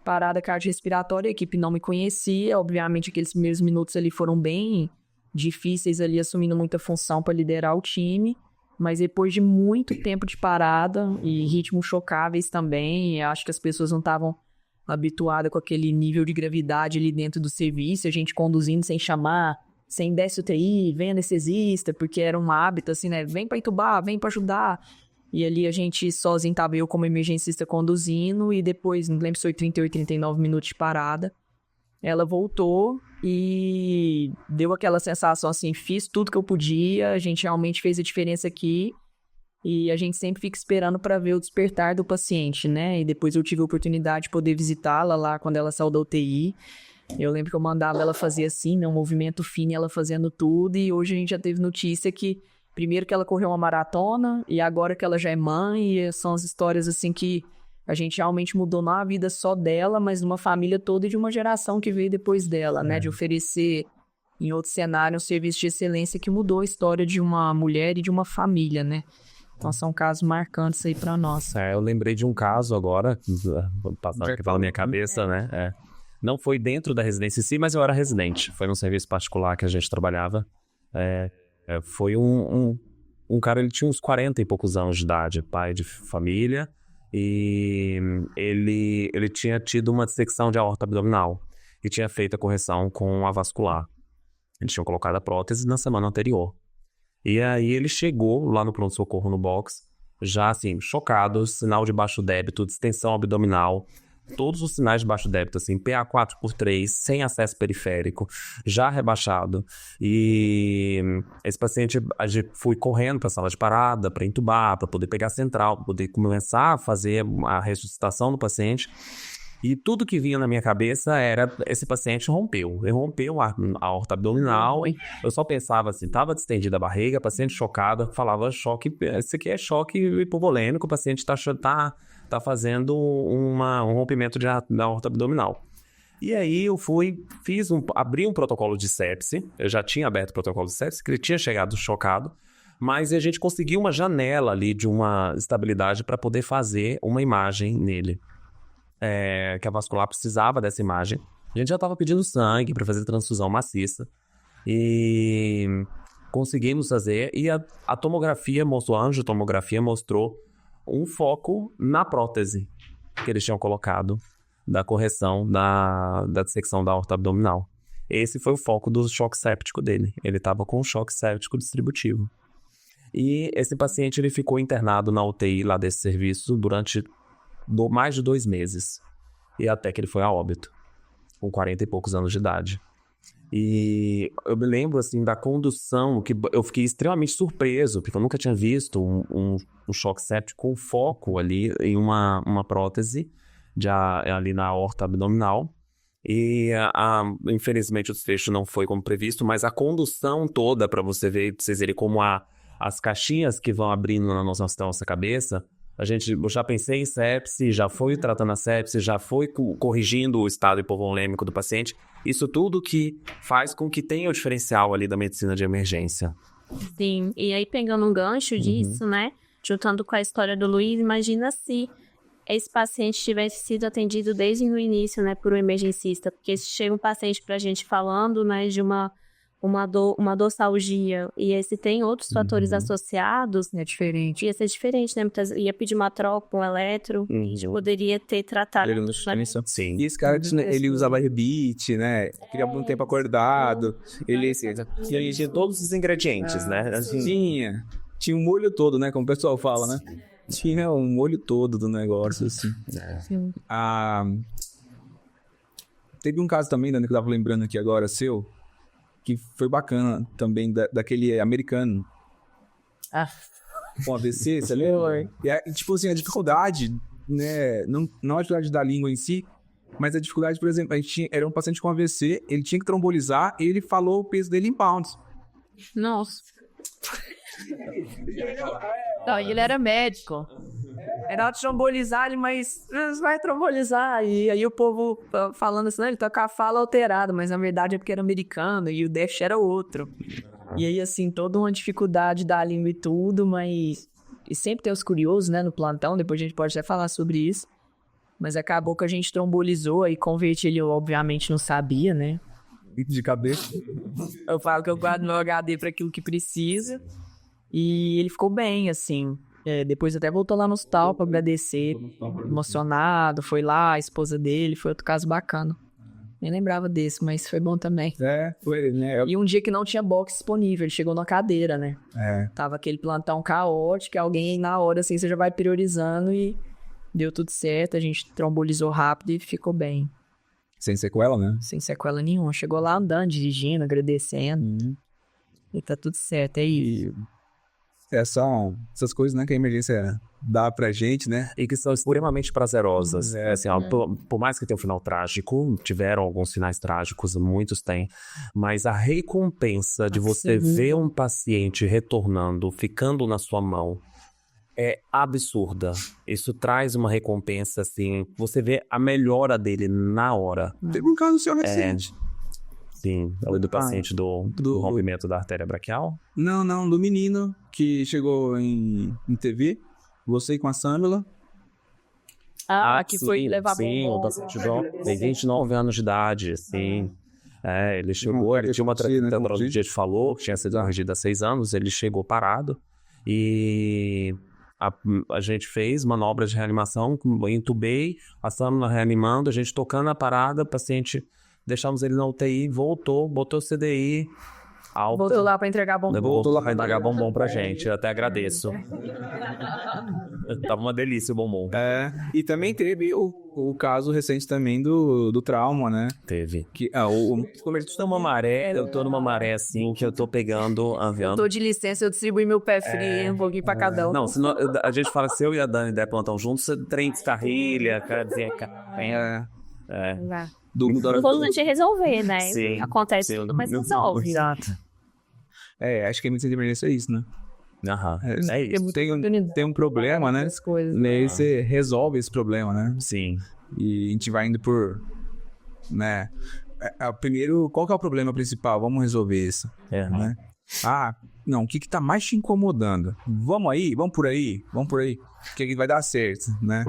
parada cardiorrespiratória, a equipe não me conhecia, obviamente aqueles primeiros minutos ali foram bem difíceis ali, assumindo muita função para liderar o time, mas depois de muito tempo de parada e ritmos chocáveis também, acho que as pessoas não estavam habituadas com aquele nível de gravidade ali dentro do serviço, a gente conduzindo sem chamar, sem desce UTI, vem anestesista, porque era um hábito assim, né, vem para entubar, vem para ajudar. E ali a gente sozinho, tava eu como emergencista conduzindo, e depois, não lembro se foi 38, 39 minutos de parada, ela voltou e deu aquela sensação assim, fiz tudo que eu podia, a gente realmente fez a diferença aqui, e a gente sempre fica esperando para ver o despertar do paciente, né? E depois eu tive a oportunidade de poder visitá-la lá quando ela saiu da UTI. Eu lembro que eu mandava ela fazer assim, né, um movimento fino, ela fazendo tudo, e hoje a gente já teve notícia que primeiro que ela correu uma maratona, e agora que ela já é mãe, e são as histórias assim que a gente realmente mudou não a vida só dela, mas de uma família toda e de uma geração que veio depois dela, né? De oferecer em outro cenário um serviço de excelência que mudou a história de uma mulher e de uma família, né? Então são casos marcantes aí pra nós. Eu lembrei de um caso agora, passando aqui pela minha cabeça, né? Não foi dentro da residência em si, mas eu era residente. Foi num serviço particular que a gente trabalhava. Foi um cara, ele tinha uns 40 e poucos anos de idade, pai de família, e ele tinha tido uma dissecção de aorta abdominal e tinha feito a correção com a vascular. Eles tinham colocado a prótese na semana anterior. E aí ele chegou lá no pronto-socorro no box, já assim, chocado, sinal de baixo débito, distensão abdominal, todos os sinais de baixo débito, assim, PA 4x3, sem acesso periférico, já rebaixado. E esse paciente, a gente foi correndo para a sala de parada, para entubar, para poder pegar a central, para poder começar a fazer a ressuscitação do paciente. E tudo que vinha na minha cabeça era, esse paciente rompeu. Ele rompeu a aorta abdominal. Eu só pensava assim, estava distendida a barriga, paciente chocada, falava choque, esse aqui é choque hipovolêmico, o paciente está fazendo um rompimento da aorta abdominal. E aí eu abri um protocolo de sepse, eu já tinha aberto o protocolo de sepse, que ele tinha chegado chocado, mas a gente conseguiu uma janela ali de uma estabilidade para poder fazer uma imagem nele. Que a vascular precisava dessa imagem. A gente já estava pedindo sangue para fazer transfusão maciça. E conseguimos fazer. E a tomografia mostrou, a angiotomografia mostrou um foco na prótese que eles tinham colocado da correção da dissecção da aorta abdominal. Esse foi o foco do choque séptico dele. Ele estava com um choque séptico distributivo. E esse paciente ele ficou internado na UTI lá desse serviço durante mais de 2 meses. E até que ele foi a óbito, com 40 e poucos anos de idade. E eu me lembro, assim, da condução, que eu fiquei extremamente surpreso, porque eu nunca tinha visto um choque séptico com foco ali em uma prótese ali na aorta abdominal. E infelizmente o desfecho não foi como previsto, mas a condução toda, para vocês verem como as caixinhas que vão abrindo na nossa cabeça. Eu já pensei em sepse, já fui tratando a sepse, já fui corrigindo o estado hipovolêmico do paciente. Isso tudo que faz com que tenha o diferencial ali da medicina de emergência. Sim, e aí pegando um gancho disso, né? Juntando com a história do Luiz, imagina se esse paciente tivesse sido atendido desde o início, né, por um emergencista. Porque se chega um paciente pra gente falando, né, de uma dorsalgia, e esse tem outros fatores associados, É diferente. ia ser diferente, né? Ia pedir uma troca, um eletro, poderia ter tratado. Sim. E esse cara, ele usava rebite, né? Queria um tempo acordado. Ele tinha todos os ingredientes, né? Assim, tinha um molho todo, né? Como o pessoal fala, né? Tinha um molho todo do negócio, assim. Teve um caso também, Dani, que eu tava lembrando aqui agora, seu, que foi bacana também, daquele americano. Com AVC, você lembra? E, tipo assim, a dificuldade, né? Não a dificuldade da língua em si, mas a dificuldade, por exemplo, era um paciente com AVC, ele tinha que trombolizar e ele falou o peso dele em pounds. Nossa. Não, ele era médico. Era trombolizar ele, mas vai trombolizar. E aí o povo falando assim, ele tá com a fala alterada, mas na verdade é porque era americano e o déficit era outro. E aí, assim, toda uma dificuldade da língua e tudo, mas... E sempre tem os curiosos, né, no plantão, depois a gente pode até falar sobre isso. Mas acabou que a gente trombolizou, aí converti ele, eu obviamente não sabia, né? De cabeça. Eu falo que eu guardo meu HD para aquilo que precisa. E ele ficou bem, assim. Depois até voltou lá no hospital pra agradecer. Emocionado, foi lá, a esposa dele, foi outro caso bacana. Nem lembrava desse, mas foi bom também. Foi, né? E um dia que não tinha box disponível, ele chegou na cadeira, né? Tava aquele plantão caótico, alguém na hora, assim, você já vai priorizando e deu tudo certo, a gente trombolizou rápido e ficou bem. Sem sequela, né? Sem sequela nenhuma. Chegou lá andando, dirigindo, agradecendo. E tá tudo certo, é isso. São essas coisas, né, que a emergência dá pra gente, né? E que são extremamente prazerosas. Assim, por mais que tenha um final trágico, tiveram alguns finais trágicos, muitos têm, mas a recompensa de você ver um paciente retornando, ficando na sua mão, é absurda. Isso traz uma recompensa, assim, você vê a melhora dele na hora. Teve um caso seu recente. Sim, do paciente do rompimento da artéria braquial? Não, do menino que chegou em TV, você com a Sâmila. Que foi levar o paciente tem 29 anos de idade, sim. Ele chegou, ele tinha uma trajetória, a gente falou, que tinha sido atingida há 6 anos, ele chegou parado e a gente fez manobra de reanimação, entubei, a Sâmila reanimando, a gente tocando a parada, o paciente... Deixamos ele na UTI, voltou, botou o CDI alta. Voltou lá pra entregar bombom. Voltou lá pra entregar bombom pra gente. Eu até agradeço. Tava uma delícia o bombom. E também teve o caso recente também do trauma, né? Teve. Que, Eu tô numa maré assim que eu tô pegando avião. Tô de licença, eu distribuí meu pé frio um pouquinho pra cada um. Não, senão, a gente fala, se eu e a Dani der plantão juntos, o trem descarrilha, cara dizer, Quando a gente resolver, né? Sim, Acontece sim. tudo, mas resolve. Exato. acho que a medicina de emergência é isso, né? Aham. É isso. Tem um problema, né? As coisas. E aí você resolve esse problema, né? Sim. E a gente vai indo por, né? Primeiro, qual que é o problema principal? Vamos resolver isso, né? Não, o que tá mais te incomodando? Vamos aí, vamos por aí, que aí vai dar certo, né?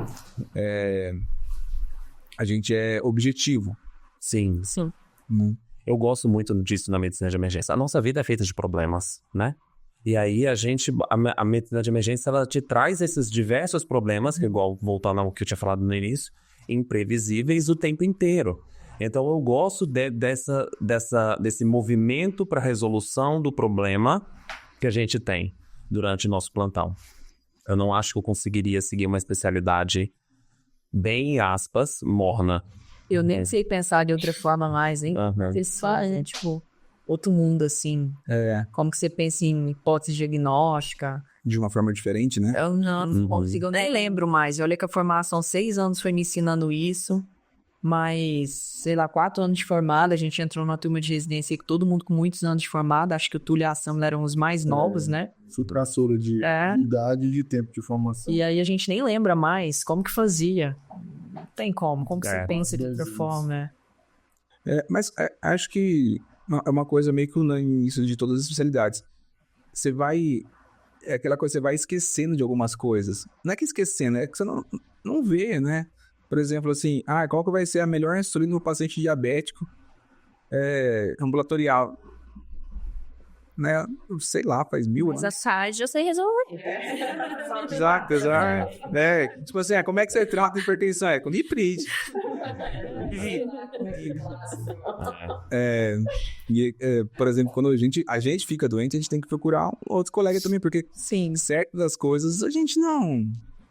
A gente é objetivo. Sim. Sim. Eu gosto muito disso na medicina de emergência. A nossa vida é feita de problemas, né? E aí a medicina de emergência, ela te traz esses diversos problemas, igual voltando ao que eu tinha falado no início, imprevisíveis o tempo inteiro. Então eu gosto desse movimento para resolução do problema que a gente tem durante o nosso plantão. Eu não acho que eu conseguiria seguir uma especialidade bem, aspas, morna. Eu nem sei pensar de outra forma mais, hein? Vocês fazem, né? Tipo, outro mundo, assim. Como que você pensa em hipótese diagnóstica? De uma forma diferente, né? Eu não consigo, eu nem lembro mais. Olha que a formação, 6 anos foi me ensinando isso. Mas, sei lá, 4 anos de formada, a gente entrou numa turma de residência com todo mundo com muitos anos de formada. Acho que o Túlio e a Samla eram os mais novos, né? Suprassora de idade e de tempo de formação. E aí a gente nem lembra mais como que fazia. Não tem como que você pensa de outra forma, né? Mas acho que é uma coisa meio que no início de todas as especialidades. Você vai... É aquela coisa, você vai esquecendo de algumas coisas. Não é que esquecendo, é que você não vê, né? Por exemplo, assim, qual que vai ser a melhor insulina no paciente diabético ambulatorial? Né? Sei lá, faz 1000 anos. Mas a SAD eu sei resolver. Exato. Tipo assim, como é que você trata a hipertensão? Com Niprid. Por exemplo, quando a gente fica doente, a gente tem que procurar outros colegas também, porque certas coisas a gente não...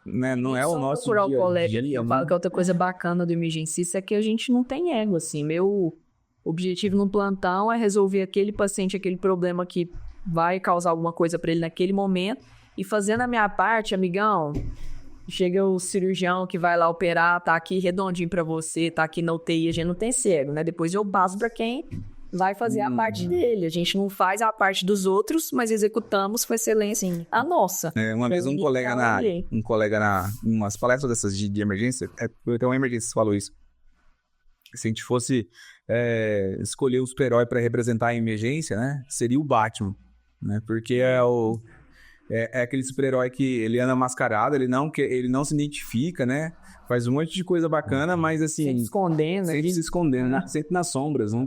Né? Não é o nosso procurar dia, o colega. dia, Eu falo que outra coisa bacana do emergencista é que a gente não tem ego, assim. Meu objetivo no plantão é resolver aquele paciente, aquele problema que vai causar alguma coisa pra ele naquele momento. E fazendo a minha parte, amigão, chega o cirurgião que vai lá operar, tá aqui redondinho pra você, tá aqui na UTI, a gente não tem cego, né? Depois eu baso pra quem vai fazer a parte dele. A gente não faz a parte dos outros, mas executamos com excelência a nossa. Uma vez um colega em umas palestras dessas de emergência, até uma emergência falou isso. Se a gente fosse escolher o super-herói para representar a emergência, né, seria o Batman, né, porque é aquele super-herói que ele anda mascarado, ele não se identifica, né, faz um monte de coisa bacana, mas assim... Sempre se escondendo, né? Sempre nas sombras, né?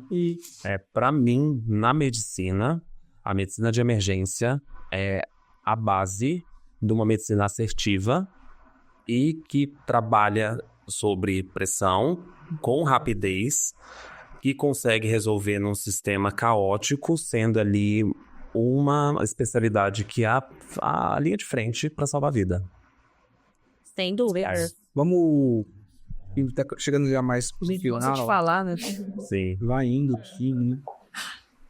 Pra mim, na medicina, a medicina de emergência é a base de uma medicina assertiva e que trabalha sobre pressão, com rapidez, que consegue resolver num sistema caótico, sendo ali uma especialidade que é a linha de frente para salvar a vida. Sem dúvida. Vamos... Tá chegando já mais pro final. Posso te falar, né? Sim. Vai indo, né?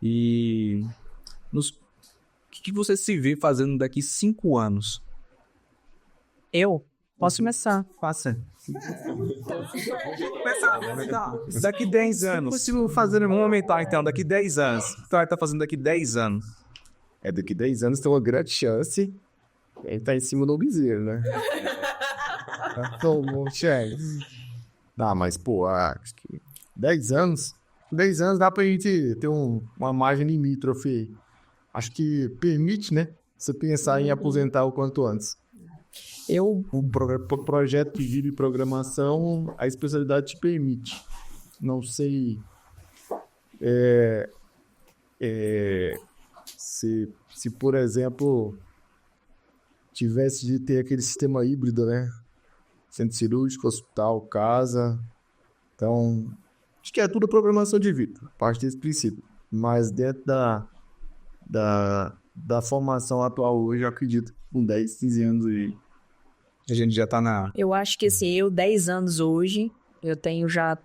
E... O que você se vê fazendo daqui 5 anos? Eu? Posso começar. Faça. Daqui 10 anos. Vamos aumentar então, daqui 10 anos. O que você vai estar fazendo daqui 10 anos? Daqui 10 anos tem uma grande chance. Ele tá em cima do bezerro, né? Tomou, chefe. Mas, pô, acho que 10 anos? 10 anos dá pra gente ter uma margem limítrofe aí. Acho que permite, né? Você pensar em aposentar o quanto antes. O projeto de vida e programação, a especialidade te permite. Não sei se, por exemplo, tivesse de ter aquele sistema híbrido, né? Centro cirúrgico, hospital, casa. Então, acho que é tudo programação de vida, parte desse princípio. Mas dentro da formação atual hoje, eu acredito, com 10, 15 anos hoje. A gente já tá na... Eu acho que assim, 10 anos hoje, eu tenho já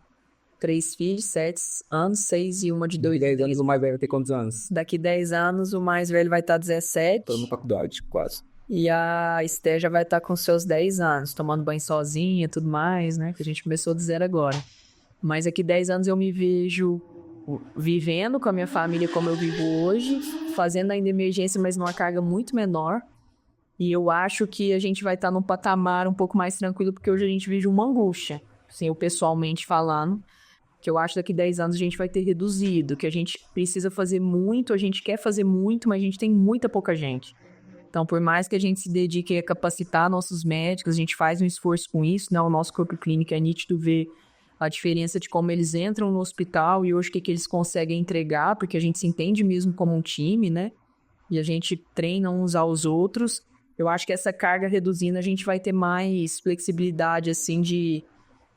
3 filhos, 7 anos, 6 e uma de 2. 10 anos, o mais velho vai ter quantos anos? Daqui 10 anos, o mais velho vai estar 17. Tô na faculdade, quase. E a Esther já vai estar com seus 10 anos, tomando banho sozinha e tudo mais, né? Que a gente começou do zero agora. Mas daqui 10 anos eu me vejo vivendo com a minha família como eu vivo hoje, fazendo ainda emergência, mas numa carga muito menor. E eu acho que a gente vai estar num patamar um pouco mais tranquilo, porque hoje a gente vive uma angústia, assim, eu pessoalmente falando, que eu acho que daqui 10 anos a gente vai ter reduzido, que a gente precisa fazer muito, a gente quer fazer muito, mas a gente tem muita pouca gente. Então, por mais que a gente se dedique a capacitar nossos médicos, a gente faz um esforço com isso, né? O nosso corpo clínico é nítido ver a diferença de como eles entram no hospital e hoje o que eles conseguem entregar, porque a gente se entende mesmo como um time, né? E a gente treina uns aos outros. Eu acho que essa carga reduzindo, a gente vai ter mais flexibilidade, assim, de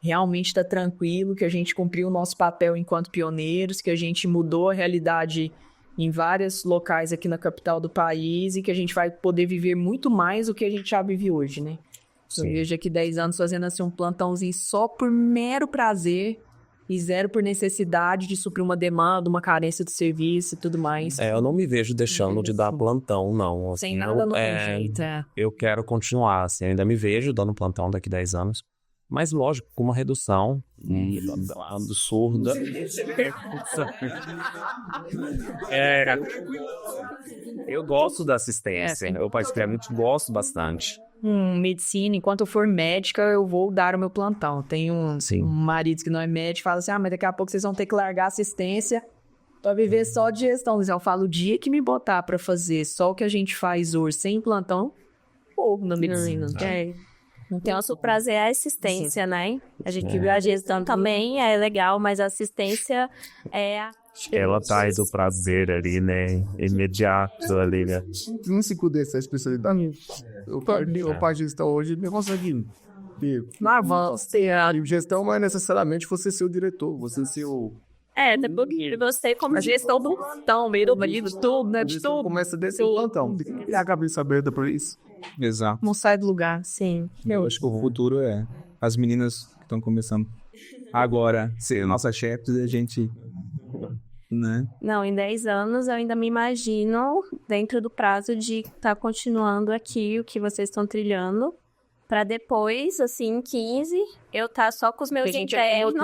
realmente estar tranquilo, que a gente cumpriu o nosso papel enquanto pioneiros, que a gente mudou a realidade em vários locais aqui na capital do país e que a gente vai poder viver muito mais do que a gente já vive hoje, né? Eu vejo aqui 10 anos fazendo assim um plantãozinho só por mero prazer e zero por necessidade de suprir uma demanda, uma carência de serviço e tudo mais. Eu não me vejo deixando de dar plantão, não. Sem Assim, nada no jeito, Eu quero continuar, assim, ainda me vejo dando plantão daqui 10 anos. Mas, lógico, com uma redução absurda. Eu gosto da assistência. Eu, particularmente, gosto bastante. Medicina, enquanto eu for médica, eu vou dar o meu plantão. Tem um marido que não é médico, fala assim, mas daqui a pouco vocês vão ter que largar a assistência pra viver só de gestão. Eu falo, o dia que me botar pra fazer só o que a gente faz hoje, sem plantão, povo na medicina. Então, o prazer é a assistência, né? A gente viu a gestão também, é legal, mas a assistência é a... Ela traz o prazer ali, né? Imediato ali, né? Não se cuida dessa especialidade. O pai de gestão hoje não consegue ter gestão, mas necessariamente você ser o diretor, você ser o... depois você como a gestão do plantão, meio do tudo, né? De tudo. Começa desse plantão. E a cabeça aberta por isso. Exato. Não sai do lugar. Sim. Eu acho que o futuro é as meninas que estão começando agora ser nossas chefes e a gente, né? Não, em 10 anos eu ainda me imagino dentro do prazo de estar continuando aqui o que vocês estão trilhando. Pra depois, assim, 15, eu tá só com os meus internos,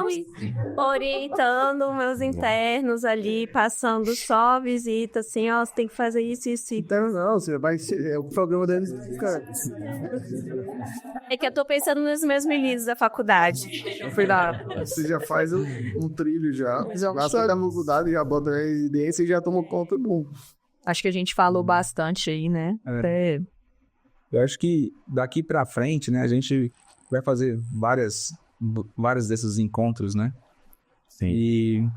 orientando meus internos ali, passando só visita, assim, ó, você tem que fazer isso. Então, não, você vai ser, é o programa deles, cara. É que eu tô pensando nos meus meninos da faculdade. Você já faz um trilho já sai da faculdade, já bota na residência e já toma conta do mundo. Acho que a gente falou bastante aí, né? Eu acho que daqui pra frente, né, a gente vai fazer vários desses encontros, né? Sim. E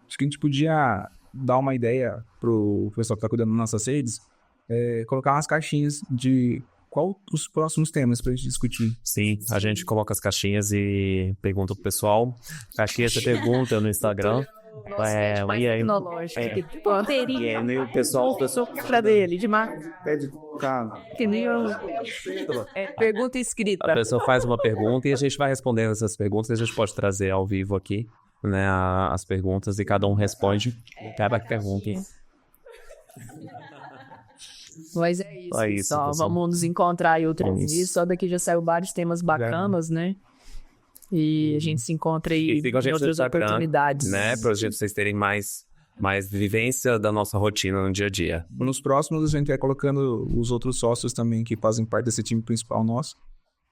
acho que a gente podia dar uma ideia pro pessoal que tá cuidando das nossas redes, colocar umas caixinhas de qual os próximos temas pra gente discutir. Sim, a gente coloca as caixinhas e pergunta pro pessoal. Caixinha, você pergunta no Instagram. Mais tecnológico. E aí o pessoal Pra dele, de marca. Pede cara. Que nem eu. Pergunta escrita. A pessoa faz uma pergunta e a gente vai respondendo essas perguntas. A gente pode trazer ao vivo aqui, né, as perguntas e cada um responde cada pergunta. Mas é isso. Pessoal. Vamos nos encontrar aí outra vez. Só daqui já saiu vários temas bacanas, né? E a gente se encontra aí em outras oportunidades. Né, pra vocês terem mais vivência da nossa rotina no dia a dia. Nos próximos, a gente vai colocando os outros sócios também que fazem parte desse time principal nosso,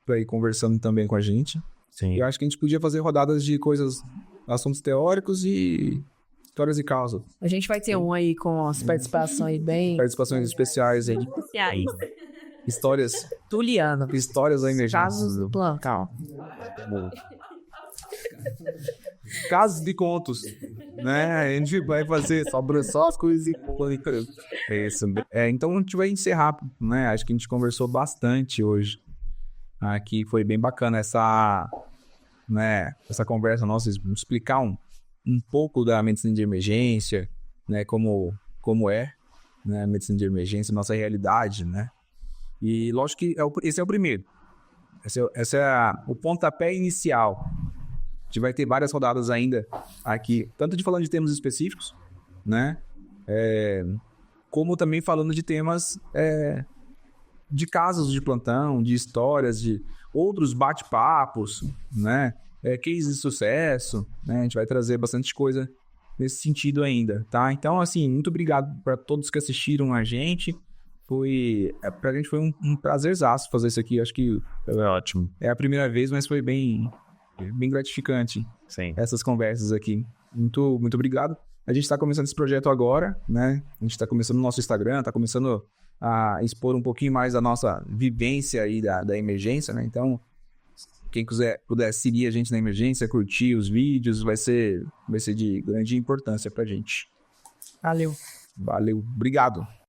pra ir conversando também com a gente. Sim. E eu acho que a gente podia fazer rodadas de assuntos teóricos e histórias de causa. A gente vai ter um aí com as participações aí bem... Participações especiais aí. Histórias Tuliana. Histórias da emergência. Casos do plantão. Casos de contos, né? A gente vai fazer só as coisas icônicas. Isso. Então a gente vai encerrar, né? Acho que a gente conversou bastante hoje. Aqui foi bem bacana essa conversa nossa, explicar um pouco da medicina de emergência, né? Como é. né? Medicina de emergência, nossa realidade, né? E lógico que esse é o primeiro. Esse é o pontapé inicial. A gente vai ter várias rodadas ainda aqui, tanto de falando de temas específicos, né? Como também falando de temas de casos de plantão, de histórias, de outros bate-papos, né? Cases de sucesso, né? A gente vai trazer bastante coisa nesse sentido ainda, tá? Então, assim, muito obrigado para todos que assistiram a gente. Pra gente foi um prazerzaço fazer isso aqui. Acho que Foi ótimo. é a primeira vez, mas foi bem gratificante Sim. essas conversas aqui. Muito, muito obrigado. A gente está começando esse projeto agora, né? A gente está começando no nosso Instagram, está começando a expor um pouquinho mais da nossa vivência aí da emergência, né? Então, quem puder seguir a gente na emergência, curtir os vídeos, vai ser de grande importância pra gente. Valeu. Valeu, obrigado.